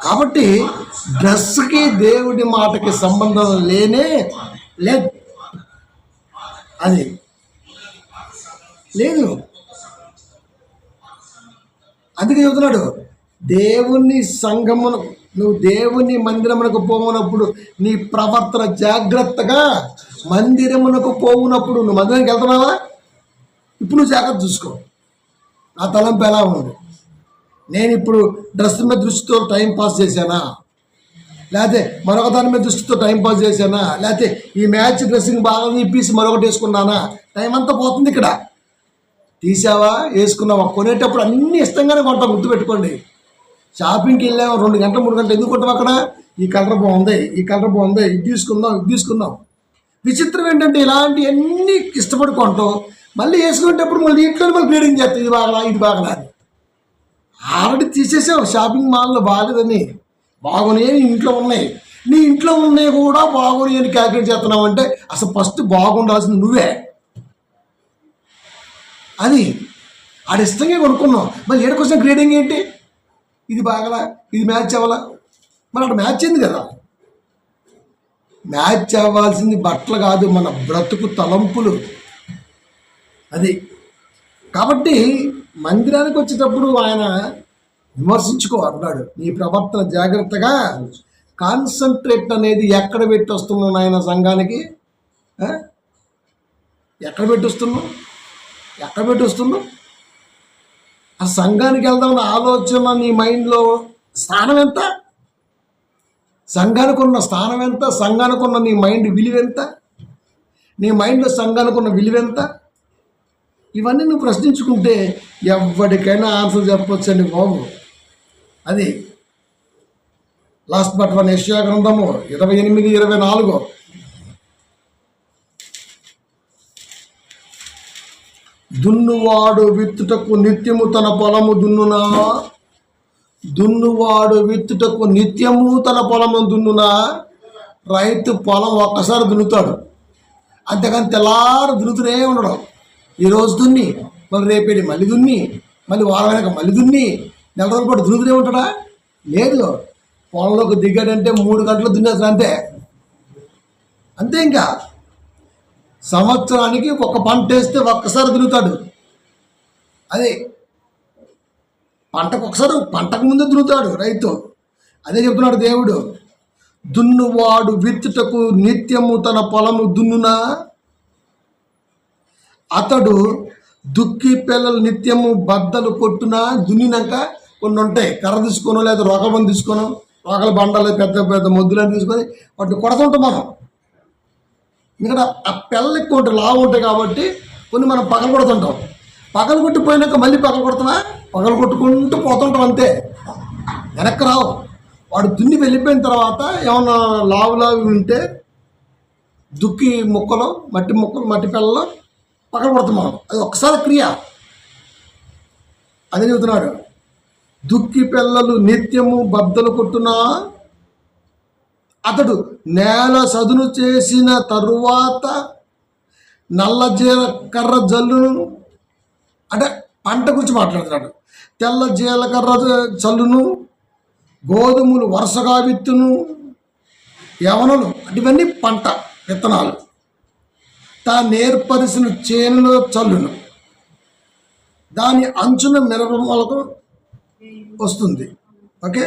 కాబట్టి డ్రెస్కి దేవుడి మాటకి సంబంధం లేదు. అది లేదు. అందుకే చెబుతున్నాడు, దేవుని సంఘమును, నువ్వు దేవుని మందిరమునకు పోవునప్పుడు నీ ప్రవర్తన జాగ్రత్తగా. మందిరమునకు పోవునప్పుడు నువ్వు మందిరానికి వెళ్తున్నావా? ఇప్పుడు నువ్వు జాగ్రత్త చూసుకో. నా తలంపు ఎలా ఉంది? నేను ఇప్పుడు డ్రెస్ మీద దృష్టితో టైం పాస్ చేశానా, లేకపోతే మరొక దాని మీద దృష్టితో టైం పాస్ చేశానా, లేకపోతే ఈ మ్యాచ్ డ్రెస్సింగ్ బాగా తీసి మరొకటి వేసుకున్నానా? టైం అంతా పోతుంది ఇక్కడ. తీసావా, వేసుకున్నావా? కొనేటప్పుడు అన్నీ ఇష్టంగానే కొంటాం, గుర్తుపెట్టుకోండి. షాపింగ్కి వెళ్ళాము 2 గంటలు 3 గంటలు ఎందుకు కొంటాం అక్కడ? ఈ కలర్ బాగుంది, ఈ కలర్ బాగుంది, ఇది తీసుకుందాం, ఇది తీసుకుందాం. విచిత్రం ఏంటంటే ఇలాంటివన్నీ ఇష్టపడి కొంటాం, మళ్ళీ వేసుకునేటప్పుడు మళ్ళీ ఇంట్లో మళ్ళీ గ్రేడింగ్ చేస్తాం, ఇది బాగలా, ఇది బాగలా అని. ఆల్రెడీ తీసేసావు షాపింగ్ మాల్లో బాగలేదని. బాగున్నాయి నీ ఇంట్లో ఉన్నాయి, నీ ఇంట్లో ఉన్నాయి కూడా బాగున్నాయి అని క్యాల్కులేట్ చేస్తున్నావు అంటే అసలు ఫస్ట్ బాగుండాల్సింది నువ్వే. అది ఆడి ఇష్టంగా కొనుక్కున్నావు, మరి ఏడుకొచ్చిన గ్రేడింగ్ ఏంటి? ఇది బాగలా, ఇది మ్యాచ్ అవ్వాలా? మరి అక్కడ మ్యాచ్ అయింది కదా. మ్యాచ్ అవ్వాల్సింది బట్టలు కాదు, మన బ్రతుకు తలంపులు. అది కాబట్టి మందిరానికి వచ్చేటప్పుడు ఆయన విమర్శించుకో అన్నాడు, నీ ప్రవర్తన జాగ్రత్తగా. కాన్సన్ట్రేట్ అనేది ఎక్కడ పెట్టి వస్తున్నావు నాయన సంఘానికి? ఎక్కడ పెట్టి వస్తున్నావు? ఎక్కడ పెట్టి వస్తున్నావు? ఆ సంఘానికి వెళ్దామన్న ఆలోచన నీ మైండ్లో స్థానం ఎంత? సంఘానికి ఉన్న స్థానం ఎంత? సంఘానికి ఉన్న నీ మైండ్ విలువ ఎంత? నీ మైండ్లో సంఘానికి ఉన్న విలువ ఎంత? ఇవన్నీ నువ్వు ప్రశ్నించుకుంటే ఎవరికైనా ఆన్సర్ చెప్పొచ్చండి బాబు. అది లాస్ట్ బట్ 1 యెషయా గ్రంథము 28:24. దున్నువాడు విత్తుటకు నిత్యము తన పొలము దున్నునా, దున్నువాడు విత్తుటకు నిత్యము తన పొలము దున్నునా. రైతు పొలం ఒక్కసారి దున్నుతాడు, అంతేకాని తెల్లారు దున్నుతూనే ఉండడం. ఈరోజు దున్ని మళ్ళీ రేపేడి మళ్ళీ దున్ని, మళ్ళీ వారం వెనక మళ్ళీ దున్ని, నెల రోజుల పాటు దున్నుతూనే ఉంటాడా? లేదు. పొలంలోకి దిగాడంటే 3 గంటలు దున్నేస్తాడు అంతే. అంతే. ఇంకా సంవత్సరానికి ఒక పంట వేస్తే ఒక్కసారి దున్నుతాడు. అదే పంటకు ఒకసారి, పంటకు ముందే దున్నుతాడు రైతు. అదే చెప్తున్నాడు దేవుడు, దున్నువాడు విత్తుటకు నిత్యము తన పొలము దున్నునా. అతడు దుక్కి పిల్లలు నిత్యము బద్దలు కొట్టునా. దున్నినాక కొన్ని ఉంటాయి, కర్ర తీసుకోను లేదా రోకల బండి తీసుకోను, రోకల బండలు పెద్ద పెద్ద మొద్దులని తీసుకొని వాటిని కొడుతుంటాం మనం. ఎందుకంటే ఆ పిల్లలు ఎక్కువ ఉంటాయి, లావు ఉంటాయి కాబట్టి కొన్ని మనం పగలు కొడుతుంటాం. పగలు కొట్టిపోయినాక మళ్ళీ పగలు కొడుతున్నా, పగలు కొట్టుకుంటూ పోతుంటాం అంతే, వెనక్కి రావు. వాడు దున్ని వెళ్ళిపోయిన తర్వాత ఏమన్నా లావు ఉంటే దుక్కి ముక్కలు, మట్టి పిల్లలు పగలు కొడతాం మనం. అది ఒక్కసారి క్రియ. అదే చెబుతున్నాడు, దుక్కి పిల్లలు నిత్యము బద్దలు కొట్టునా. అతడు నేల సదును చేసిన తరువాత నల్ల జీలకర్ర జల్లును, అంటే పంట గురించి మాట్లాడుతున్నాడు. తెల్ల జీలకర్ర చల్లును, గోధుమలు వరుసగా విత్తును, యవనలు, అంటే ఇవన్నీ పంట విత్తనాలు. తాను ఏర్పరిచిన చేనులో చల్లును, దాని అంచున మిరప మొలక వస్తుంది. ఓకే,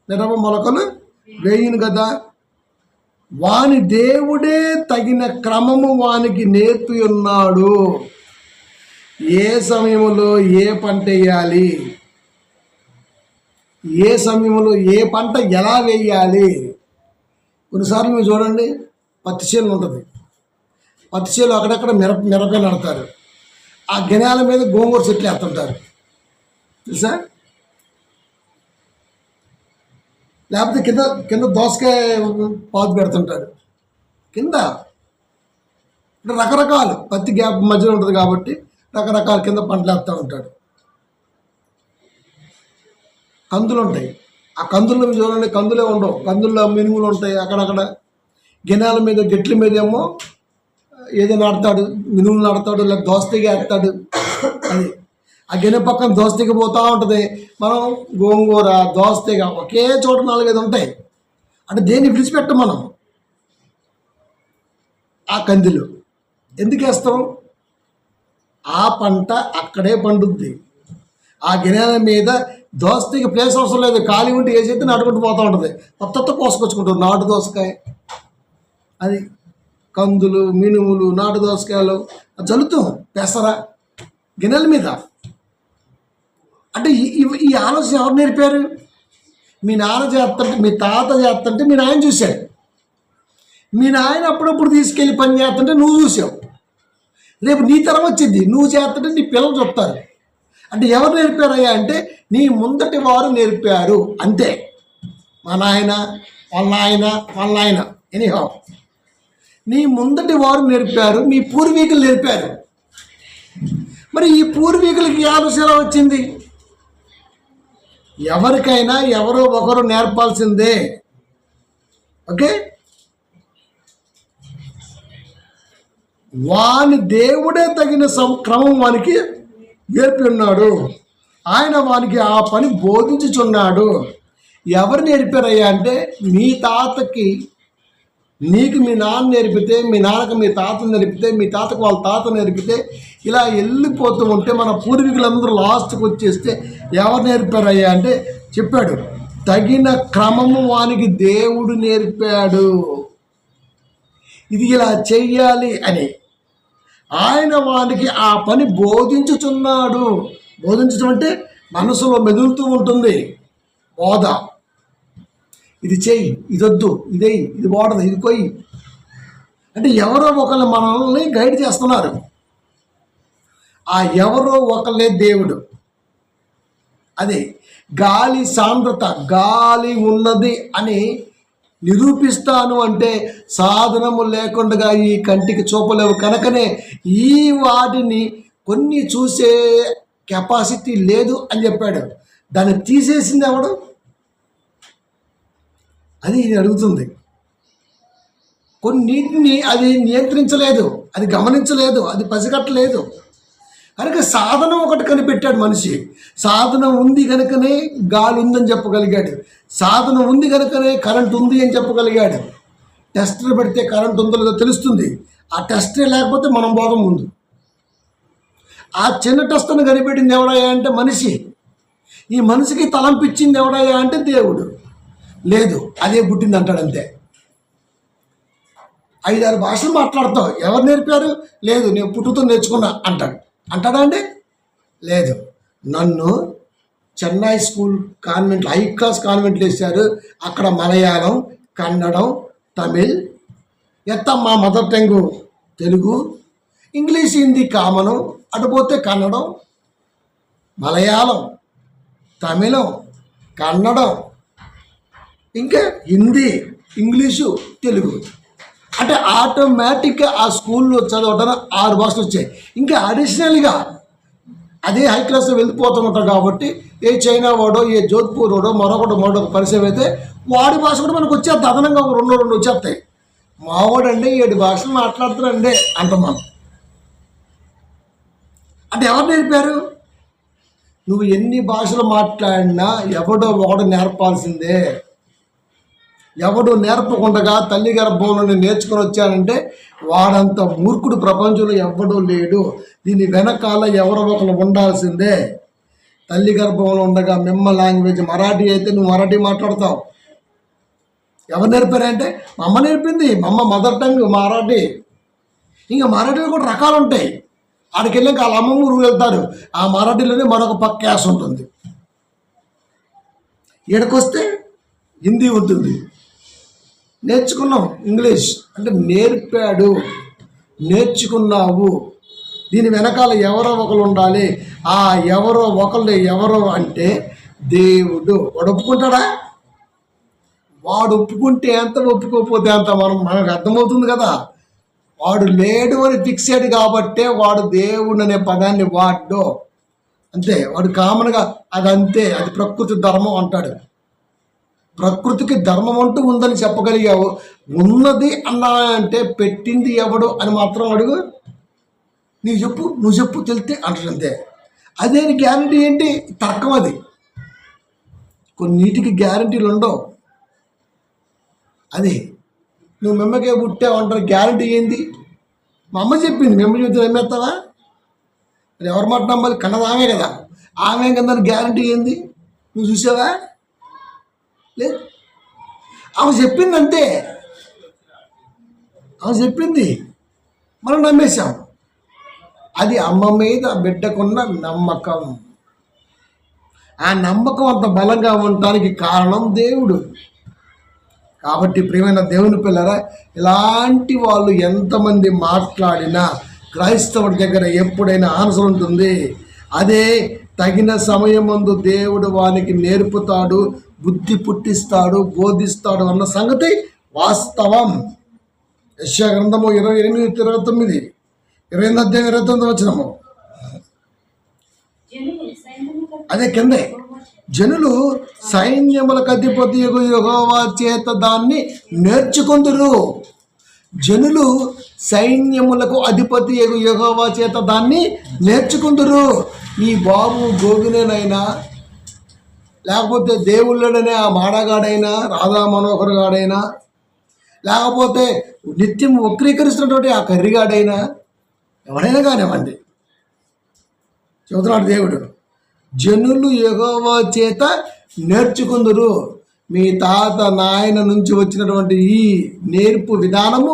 మిరప మొలకలు వేయును కదా. వాని దేవుడే తగిన క్రమము వానికి నేర్పి ఉన్నాడు. ఏ సమయంలో ఏ పంట వేయాలి, ఏ సమయంలో ఏ పంట ఎలా వేయాలి. కొన్నిసార్లు మీరు చూడండి, పత్తి చేను ఉంటుంది, పత్తి చేలు అక్కడక్కడ మిరపకాయలు నడతారు, ఆ గెనాల మీద గోంగూర చెట్లు వేస్తుంటారు తెలుసా. లేకపోతే కింద కింద దోసకాయ పాదు పెడుతుంటాడు కింద. అంటే రకరకాలు, పత్తి గ్యాప్ మధ్యలో ఉంటుంది కాబట్టి రకరకాల కింద పంటలు వేస్తూ ఉంటాడు. కందులు ఉంటాయి, ఆ కందుల్లో చూడండి, కందులే ఉండవు, కందుల్లో మినుములు ఉంటాయి. అక్కడక్కడ గిన్నెల మీద గెట్ల మీద ఏమో ఏదో నాడతాడు, మినుములు నాడతాడు, లేదా దోసతీగ వేస్తాడు. అది ఆ గిన్నె పక్కన దోసతీగ పోతూ ఉంటుంది. మనం గోంగూర, దోసతీగ ఒకే చోట 4-5 ఉంటాయి. అంటే దేన్ని విడిచిపెట్టం మనం. ఆ కందిలు ఎందుకు వేస్తాం? ఆ పంట అక్కడే పండుద్ది. ఆ గిన్నెల మీద దోసకి ప్లేస్ అవసరం లేదు, ఖాళీ ఉంటే వేసైతే నడుకుంటూ పోతూ ఉంటుంది. కొత్త కోసుకొచ్చుకుంటారు నాటు దోసకాయ, అది కందులు, మినుములు, నాటు దోసకాయలు చల్లుతాం పెసర గిన్నెల మీద. అంటే ఈ ఆలోచన ఎవరు నేర్పారు? మీ నాన్న చేస్తుంటే, మీ తాత చేస్తుంటే మీ నాయన చూశాడు. మీ నాయన అప్పుడప్పుడు తీసుకెళ్ళి పని చేస్తుంటే నువ్వు చూసావు. రేపు నీ తరం వచ్చింది, నువ్వు చేస్తుంటే నీ పిల్లలు చెప్తారు. అంటే ఎవరు నేర్పారయ్యా అంటే నీ ముందటి వారు నేర్పారు అంతే. మా నాయన, వాళ్ళ నాయన, వాళ్ళ నాయన, ఎనీహౌ నీ ముందటి వారు నేర్పారు, మీ పూర్వీకులు నేర్పారు. మరి ఈ పూర్వీకులకి ఆలోచన ఎలా వచ్చింది? ఎవరికైనా ఎవరో ఒకరు నేర్పాల్సిందే. ఓకే, వాని దేవుడే తగిన క్రమం వానికి నేర్పి ఉన్నాడు. ఆయన వానికి ఆ పని బోధించుచున్నాడు. ఎవరు నేర్పారయ్యా అంటే మీ తాతకి నీకు మీ నాన్న నేర్పితే, మీ నాన్నకు మీ తాత నేర్పితే, మీ తాతకు వాళ్ళ తాత నేర్పితే, ఇలా వెళ్ళిపోతూ ఉంటే మన పూర్వీకులందరూ లాస్ట్కి వచ్చేస్తే ఎవరు నేర్పారయ్యా అంటే చెప్పాడు, తగిన క్రమము వానికి దేవుడు నేర్పాడు. ఇది ఇలా చెయ్యాలి అని ఆయన వానికి ఆ పని బోధించుచున్నాడు. బోధించడం అంటే మనసులో మెదులుతూ ఉంటుంది బోధ. ఇది చెయ్యి, ఇది వద్దు, ఇదేయి, ఇది బాగుండదు, ఇది పోయి అంటే ఎవరో ఒకళ్ళు మనల్ని గైడ్ చేస్తున్నారు. ఆ ఎవరో ఒకళ్ళే దేవుడు. అదే గాలి సాంద్రత, గాలి ఉన్నది అని నిరూపిస్తాను అంటే సాధనము లేకుండా ఈ కంటికి చూపలేవు. కనుకనే ఈ వాటిని కొన్ని చూసే కెపాసిటీ లేదు అని చెప్పాడు. దాన్ని తీసేసింది ఎవడు? అది అడుగుతుంది. కొన్నిటిని అది నియంత్రించలేదు, అది గమనించలేదు, అది పసిగట్టలేదు. కనుక సాధనం ఒకటి కనిపెట్టాడు మనిషి. సాధనం ఉంది కనుకనే గాలి ఉందని చెప్పగలిగాడు. సాధనం ఉంది కనుకనే కరెంట్ ఉంది అని చెప్పగలిగాడు. టెస్టర్ పెడితే కరెంట్ ఉందో లేదో తెలుస్తుంది. ఆ టెస్టే లేకపోతే మనం పోదాం ముందు. ఆ చిన్న టెస్ట్ను కనిపెట్టింది ఎవడయ్యా అంటే మనిషి. ఈ మనిషికి తలంపిచ్చింది ఎవడయ్యా అంటే దేవుడు. లేదు, అదే పుట్టింది అంటాడు అంతే. 5-6 భాషలు మాట్లాడతావు, ఎవరు నేర్పారు? లేదు, నేను పుట్టుతో నేర్చుకున్నా అంటాడు. అంటాడా అండి? లేదు, నన్ను చెన్నై స్కూల్ కాన్వెంట్లు, హై క్లాస్ కాన్వెంట్లు వేశారు. అక్కడ మలయాళం, కన్నడం, తమిళ్, మా మదర్ టంగు తెలుగు, ఇంగ్లీష్, హిందీ కామను, అటుపోతే కన్నడం, మలయాళం, తమిళం, కన్నడం, ఇంకా హిందీ, ఇంగ్లీషు, తెలుగు. అంటే ఆటోమేటిక్గా ఆ స్కూల్లో చదవడానికి 6 భాషలు వచ్చాయి. ఇంకా అడిషనల్గా అదే హై క్లాస్లో వెళ్ళిపోతుంటారు కాబట్టి ఏ చైనా వాడో, ఏ జోధ్పూర్ వాడో, మరొకటి పరిచయం అయితే వాడి భాష కూడా మనకు వచ్చేది. అదనంగా ఒక 2 వచ్చేస్తాయి. మావాడండి 7 భాషలు మాట్లాడుతున్నాండి అంటున్నాను. అంటే ఎవరు నేర్పారు? నువ్వు ఎన్ని భాషలు మాట్లాడినా ఎవడో ఒకడు నేర్పాల్సిందే. ఎవడు నేర్పకుండా తల్లి గర్భంలో నేర్చుకొని వచ్చానంటే వాడంత మూర్ఖుడు ప్రపంచంలో ఎవడూ లేడు. దీని వెనకాల ఎవరో ఒకరు ఉండాల్సిందే. తల్లి గర్భంలో ఉండగా మిమ్మ లాంగ్వేజ్ మరాఠీ అయితే నువ్వు మరాఠీ మాట్లాడతావు. ఎవరు నేర్పారంటే మా అమ్మ నేర్పింది. మా అమ్మ మదర్ టంగ్ మరాఠీ. ఇంకా మరాఠీలో కూడా రకాలు ఉంటాయి. ఆడికి వెళ్ళాక వాళ్ళ అమ్మమ్మ ఊరు వెళ్తారు. ఆ మరాఠీలోనే మరొక పక్క యాస ఉంటుంది. ఈడకొస్తే హిందీ ఉంటుంది. నేర్చుకున్నాం ఇంగ్లీష్ అంటే నేర్పాడు, నేర్చుకున్నావు. దీని వెనకాల ఎవరో ఒకరు ఉండాలి. ఆ ఎవరో ఒకళ్ళు ఎవరో అంటే దేవుడు. వాడు ఒప్పుకుంటాడా? వాడు ఒప్పుకుంటే ఎంత, ఒప్పుకోకపోతే అంత మనకు అర్థమవుతుంది కదా. వాడు లేడు అని ఫిక్స్ అయ్యాడు కాబట్టే వాడు దేవుడు అనే పదాన్ని వాడు. అంతే, వాడు కామన్గా అదంతే, అది ప్రకృతి ధర్మం అంటాడు. ప్రకృతికి ధర్మం అంటూ ఉందని చెప్పగలిగావు. ఉన్నది అన్నా అంటే పెట్టింది ఎవడు అని మాత్రం అడుగు. నువ్వు చెప్పు తెలితే అంటాడు అంతే. అదే గ్యారంటీ ఏంటి? తర్కం అది. కొన్నిటికి గ్యారంటీలు ఉండవు. అది నువ్వు మెమ్మకే పుట్టావు అంటారు, గ్యారంటీ ఏంది? మా అమ్మ చెప్పింది, మెమ్మ చెప్తే నమ్మేస్తావా? అది ఎవరి మాట నమ్మాలి? కన్నది ఆమె కదా. ఆమె కదా గ్యారంటీ ఏంది? నువ్వు చూసావా? లేదు. ఆమె చెప్పింది అంతే. ఆమె చెప్పింది మనం నమ్మేశాం. అది అమ్మ మీద బిడ్డకున్న నమ్మకం. ఆ నమ్మకం అంత బలంగా ఉండటానికి కారణం దేవుడు. కాబట్టి ప్రియమైన దేవుని పిల్లరా, ఇలాంటి వాళ్ళు ఎంతమంది మాట్లాడినా క్రైస్తవుడి దగ్గర ఎప్పుడైనా ఆన్సర్ ఉంటుంది. అదే తగిన సమయమందు దేవుడు వానికి నేర్పుతాడు, బుద్ధి పుట్టిస్తాడు, బోధిస్తాడు అన్న సంగతి వాస్తవం. యెషయా గ్రంథము 28:29, 28:29 అదే కిందే. జనులు సైన్యములకు అధిపతి యెహోవా చేత దాన్ని నేర్చుకుందురు. జనులు సైన్యములకు అధిపతి యెహోవా చేత దాన్ని నేర్చుకుందురు. ఈ బాబు గోగునేనైనా, లేకపోతే దేవుళ్ళడనే ఆ మాడగాడైనా, రాధా మనోహర్ గాడైనా, లేకపోతే నిత్యం వక్రీకరిస్తున్నటువంటి ఆ కర్రిగాడైనా, ఎవడైనా కానివ్వండి, చెబుతున్నాడు దేవుడు, జనులు యెహోవా చేత నేర్చుకుందురు. మీ తాత నాయన నుంచి వచ్చినటువంటి ఈ నేర్పు విధానము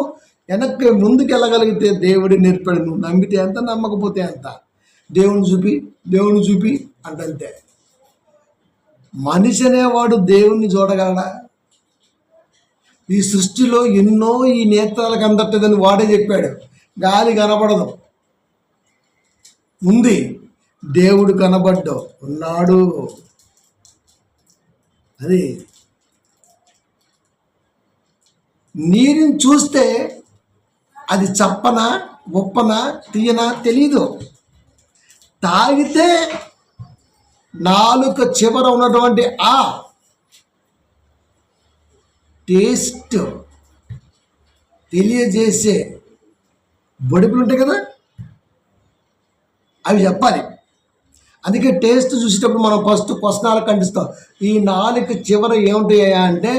వెనక్కి ముందుకు వెళ్ళగలిగితే దేవుడి నేర్పాడు. నువ్వు నమ్మితే ఎంత, నమ్మకపోతే ఎంత. దేవుని చూపి అంతే. మనిషి అనేవాడు దేవుణ్ణి చూడగలడా? ఈ సృష్టిలో ఎన్నో ఈ నేత్రాలకు అందట్టదని వాడే చెప్పాడు. గాలి కనబడదు, ఉంది. దేవుడు కనబడ్డు, ఉన్నాడు. అది నీరుని చూస్తే అది చప్పనా, ఉప్పనా, తీయనా తెలీదు. తాగితే నాలుక చివర ఉన్నటువంటి ఆ టేస్ట్ తెలియజేసే బొడిపులు ఉంటాయి కదా, అవి చెప్పాలి. అందుకే టేస్ట్ చూసేటప్పుడు మనం ఫస్ట్ క్వశ్చనాలు ఖండిస్తాం. ఈ నాలుక చివర ఏమిటాయా అంటే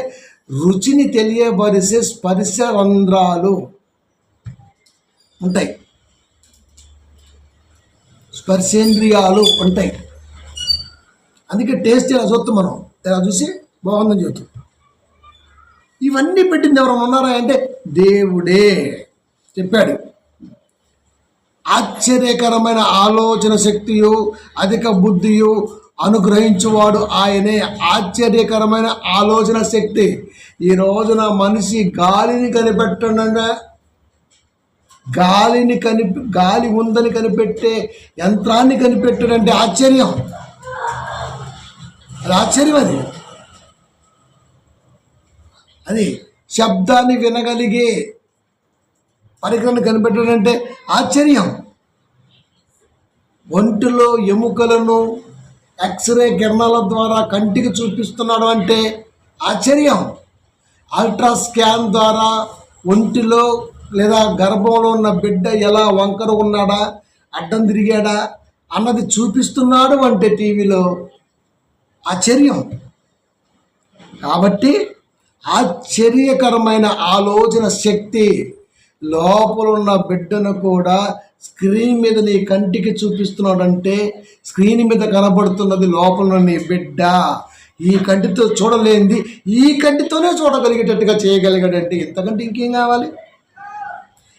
రుచిని తెలియబరిసే స్పర్శ రంధ్రాలు ఉంటాయి, స్పర్శేంద్రియాలు ఉంటాయి. అందుకే టేస్ట్ ఇలా చూస్తాం మనం, ఇలా చూసి బాగుందని చెబుతాం. ఇవన్నీ పెట్టింది ఎవరైనా ఉన్నారా అంటే దేవుడే చెప్పాడు. ఆశ్చర్యకరమైన ఆలోచన శక్తియు అధిక బుద్ధియు అనుగ్రహించువాడు ఆయనే. ఆశ్చర్యకరమైన ఆలోచన శక్తి. ఈ రోజున మనిషి గాలిని కనిపెట్టండి, గాలి ఉందని కనిపెట్టే యంత్రాన్ని కనిపెట్టడంటే ఆశ్చర్యం. అది ఆశ్చర్యం. అది శబ్దాన్ని వినగలిగే పరికరాన్ని కనిపెట్టడంటే ఆశ్చర్యం. ఒంటిలో ఎముకలను ఎక్స్రే కిరణాల ద్వారా కంటికి చూపిస్తున్నాడు అంటే ఆశ్చర్యం. అల్ట్రా స్కాన్ ద్వారా ఒంటిలో లేదా గర్భంలో ఉన్న బిడ్డ ఎలా వంకర ఉన్నాడా, అడ్డం తిరిగాడా అన్నది చూపిస్తున్నాడు అంటే టీవీలో ఆశ్చర్యం. కాబట్టి ఆశ్చర్యకరమైన ఆలోచన శక్తి లోపల ఉన్న బిడ్డను కూడా స్క్రీన్ మీద నీ కంటికి చూపిస్తున్నాడంటే స్క్రీన్ మీద కనబడుతున్నది లోపల నీ బిడ్డ. ఈ కంటితో చూడలేంది ఈ కంటితోనే చూడగలిగేటట్టుగా చేయగలిగాడంటే ఇంతకంటే ఇంకేం కావాలి?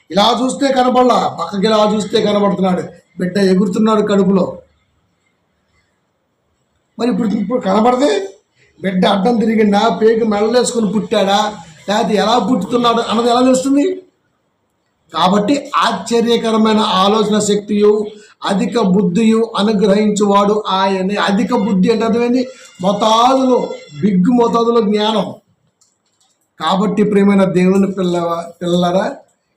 ఇలా చూస్తే కనబడలా, పక్కకి ఇలా చూస్తే కనబడుతున్నాడు, బిడ్డ ఎగురుతున్నాడు కడుపులో. మరి ఇప్పుడు కనబడదే, బిడ్డ అడ్డం తిరిగిందా, పేగు మెడలేసుకొని పుట్టాడా, లేకపోతే ఎలా పుట్టుతున్నాడు అన్నది ఎలా తెలుస్తుంది? కాబట్టి ఆశ్చర్యకరమైన ఆలోచన శక్తియు అధిక బుద్ధియు అనుగ్రహించువాడు ఆయనే. అధిక బుద్ధి అంటే అర్థమైంది, మోతాదులో, బిగ్గు మోతాదులో జ్ఞానం. కాబట్టి ప్రియమైన దేవుని పిల్లరా,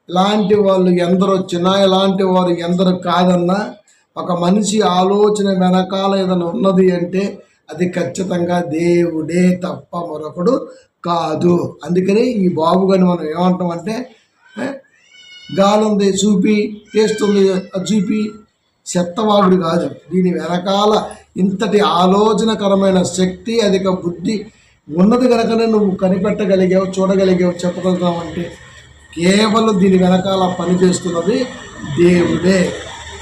ఇలాంటి వాళ్ళు ఎందరు వచ్చినా, ఇలాంటి వారు ఎందరు కాదన్నా, ఒక మనిషి ఆలోచన వెనకాల ఏదైనా ఉన్నది అంటే అది ఖచ్చితంగా దేవుడే తప్ప మరొకడు కాదు. అందుకని ఈ బాబుగాని మనం ఏమంటామంటే, గాలి ఉంది చూపి, టేస్ట్ ఉంది అది చూపి, చెత్తవాగుడు కాదు. దీని వెనకాల ఇంతటి ఆలోచనకరమైన శక్తి, అధిక బుద్ధి ఉన్నది కనుకనే నువ్వు కనిపెట్టగలిగావు, చూడగలిగావు, చెప్పగలుగుతావు అంటే కేవలం దీని వెనకాల పనిచేస్తున్నది దేవుడే.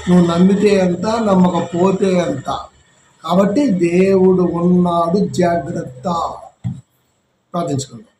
నువ్వు నమ్మితే ఎంత, నమ్మకపోతే ఎంత. కాబట్టి దేవుడు ఉన్నాడు, జాగ్రత్త. ప్రార్థించుకుందాం.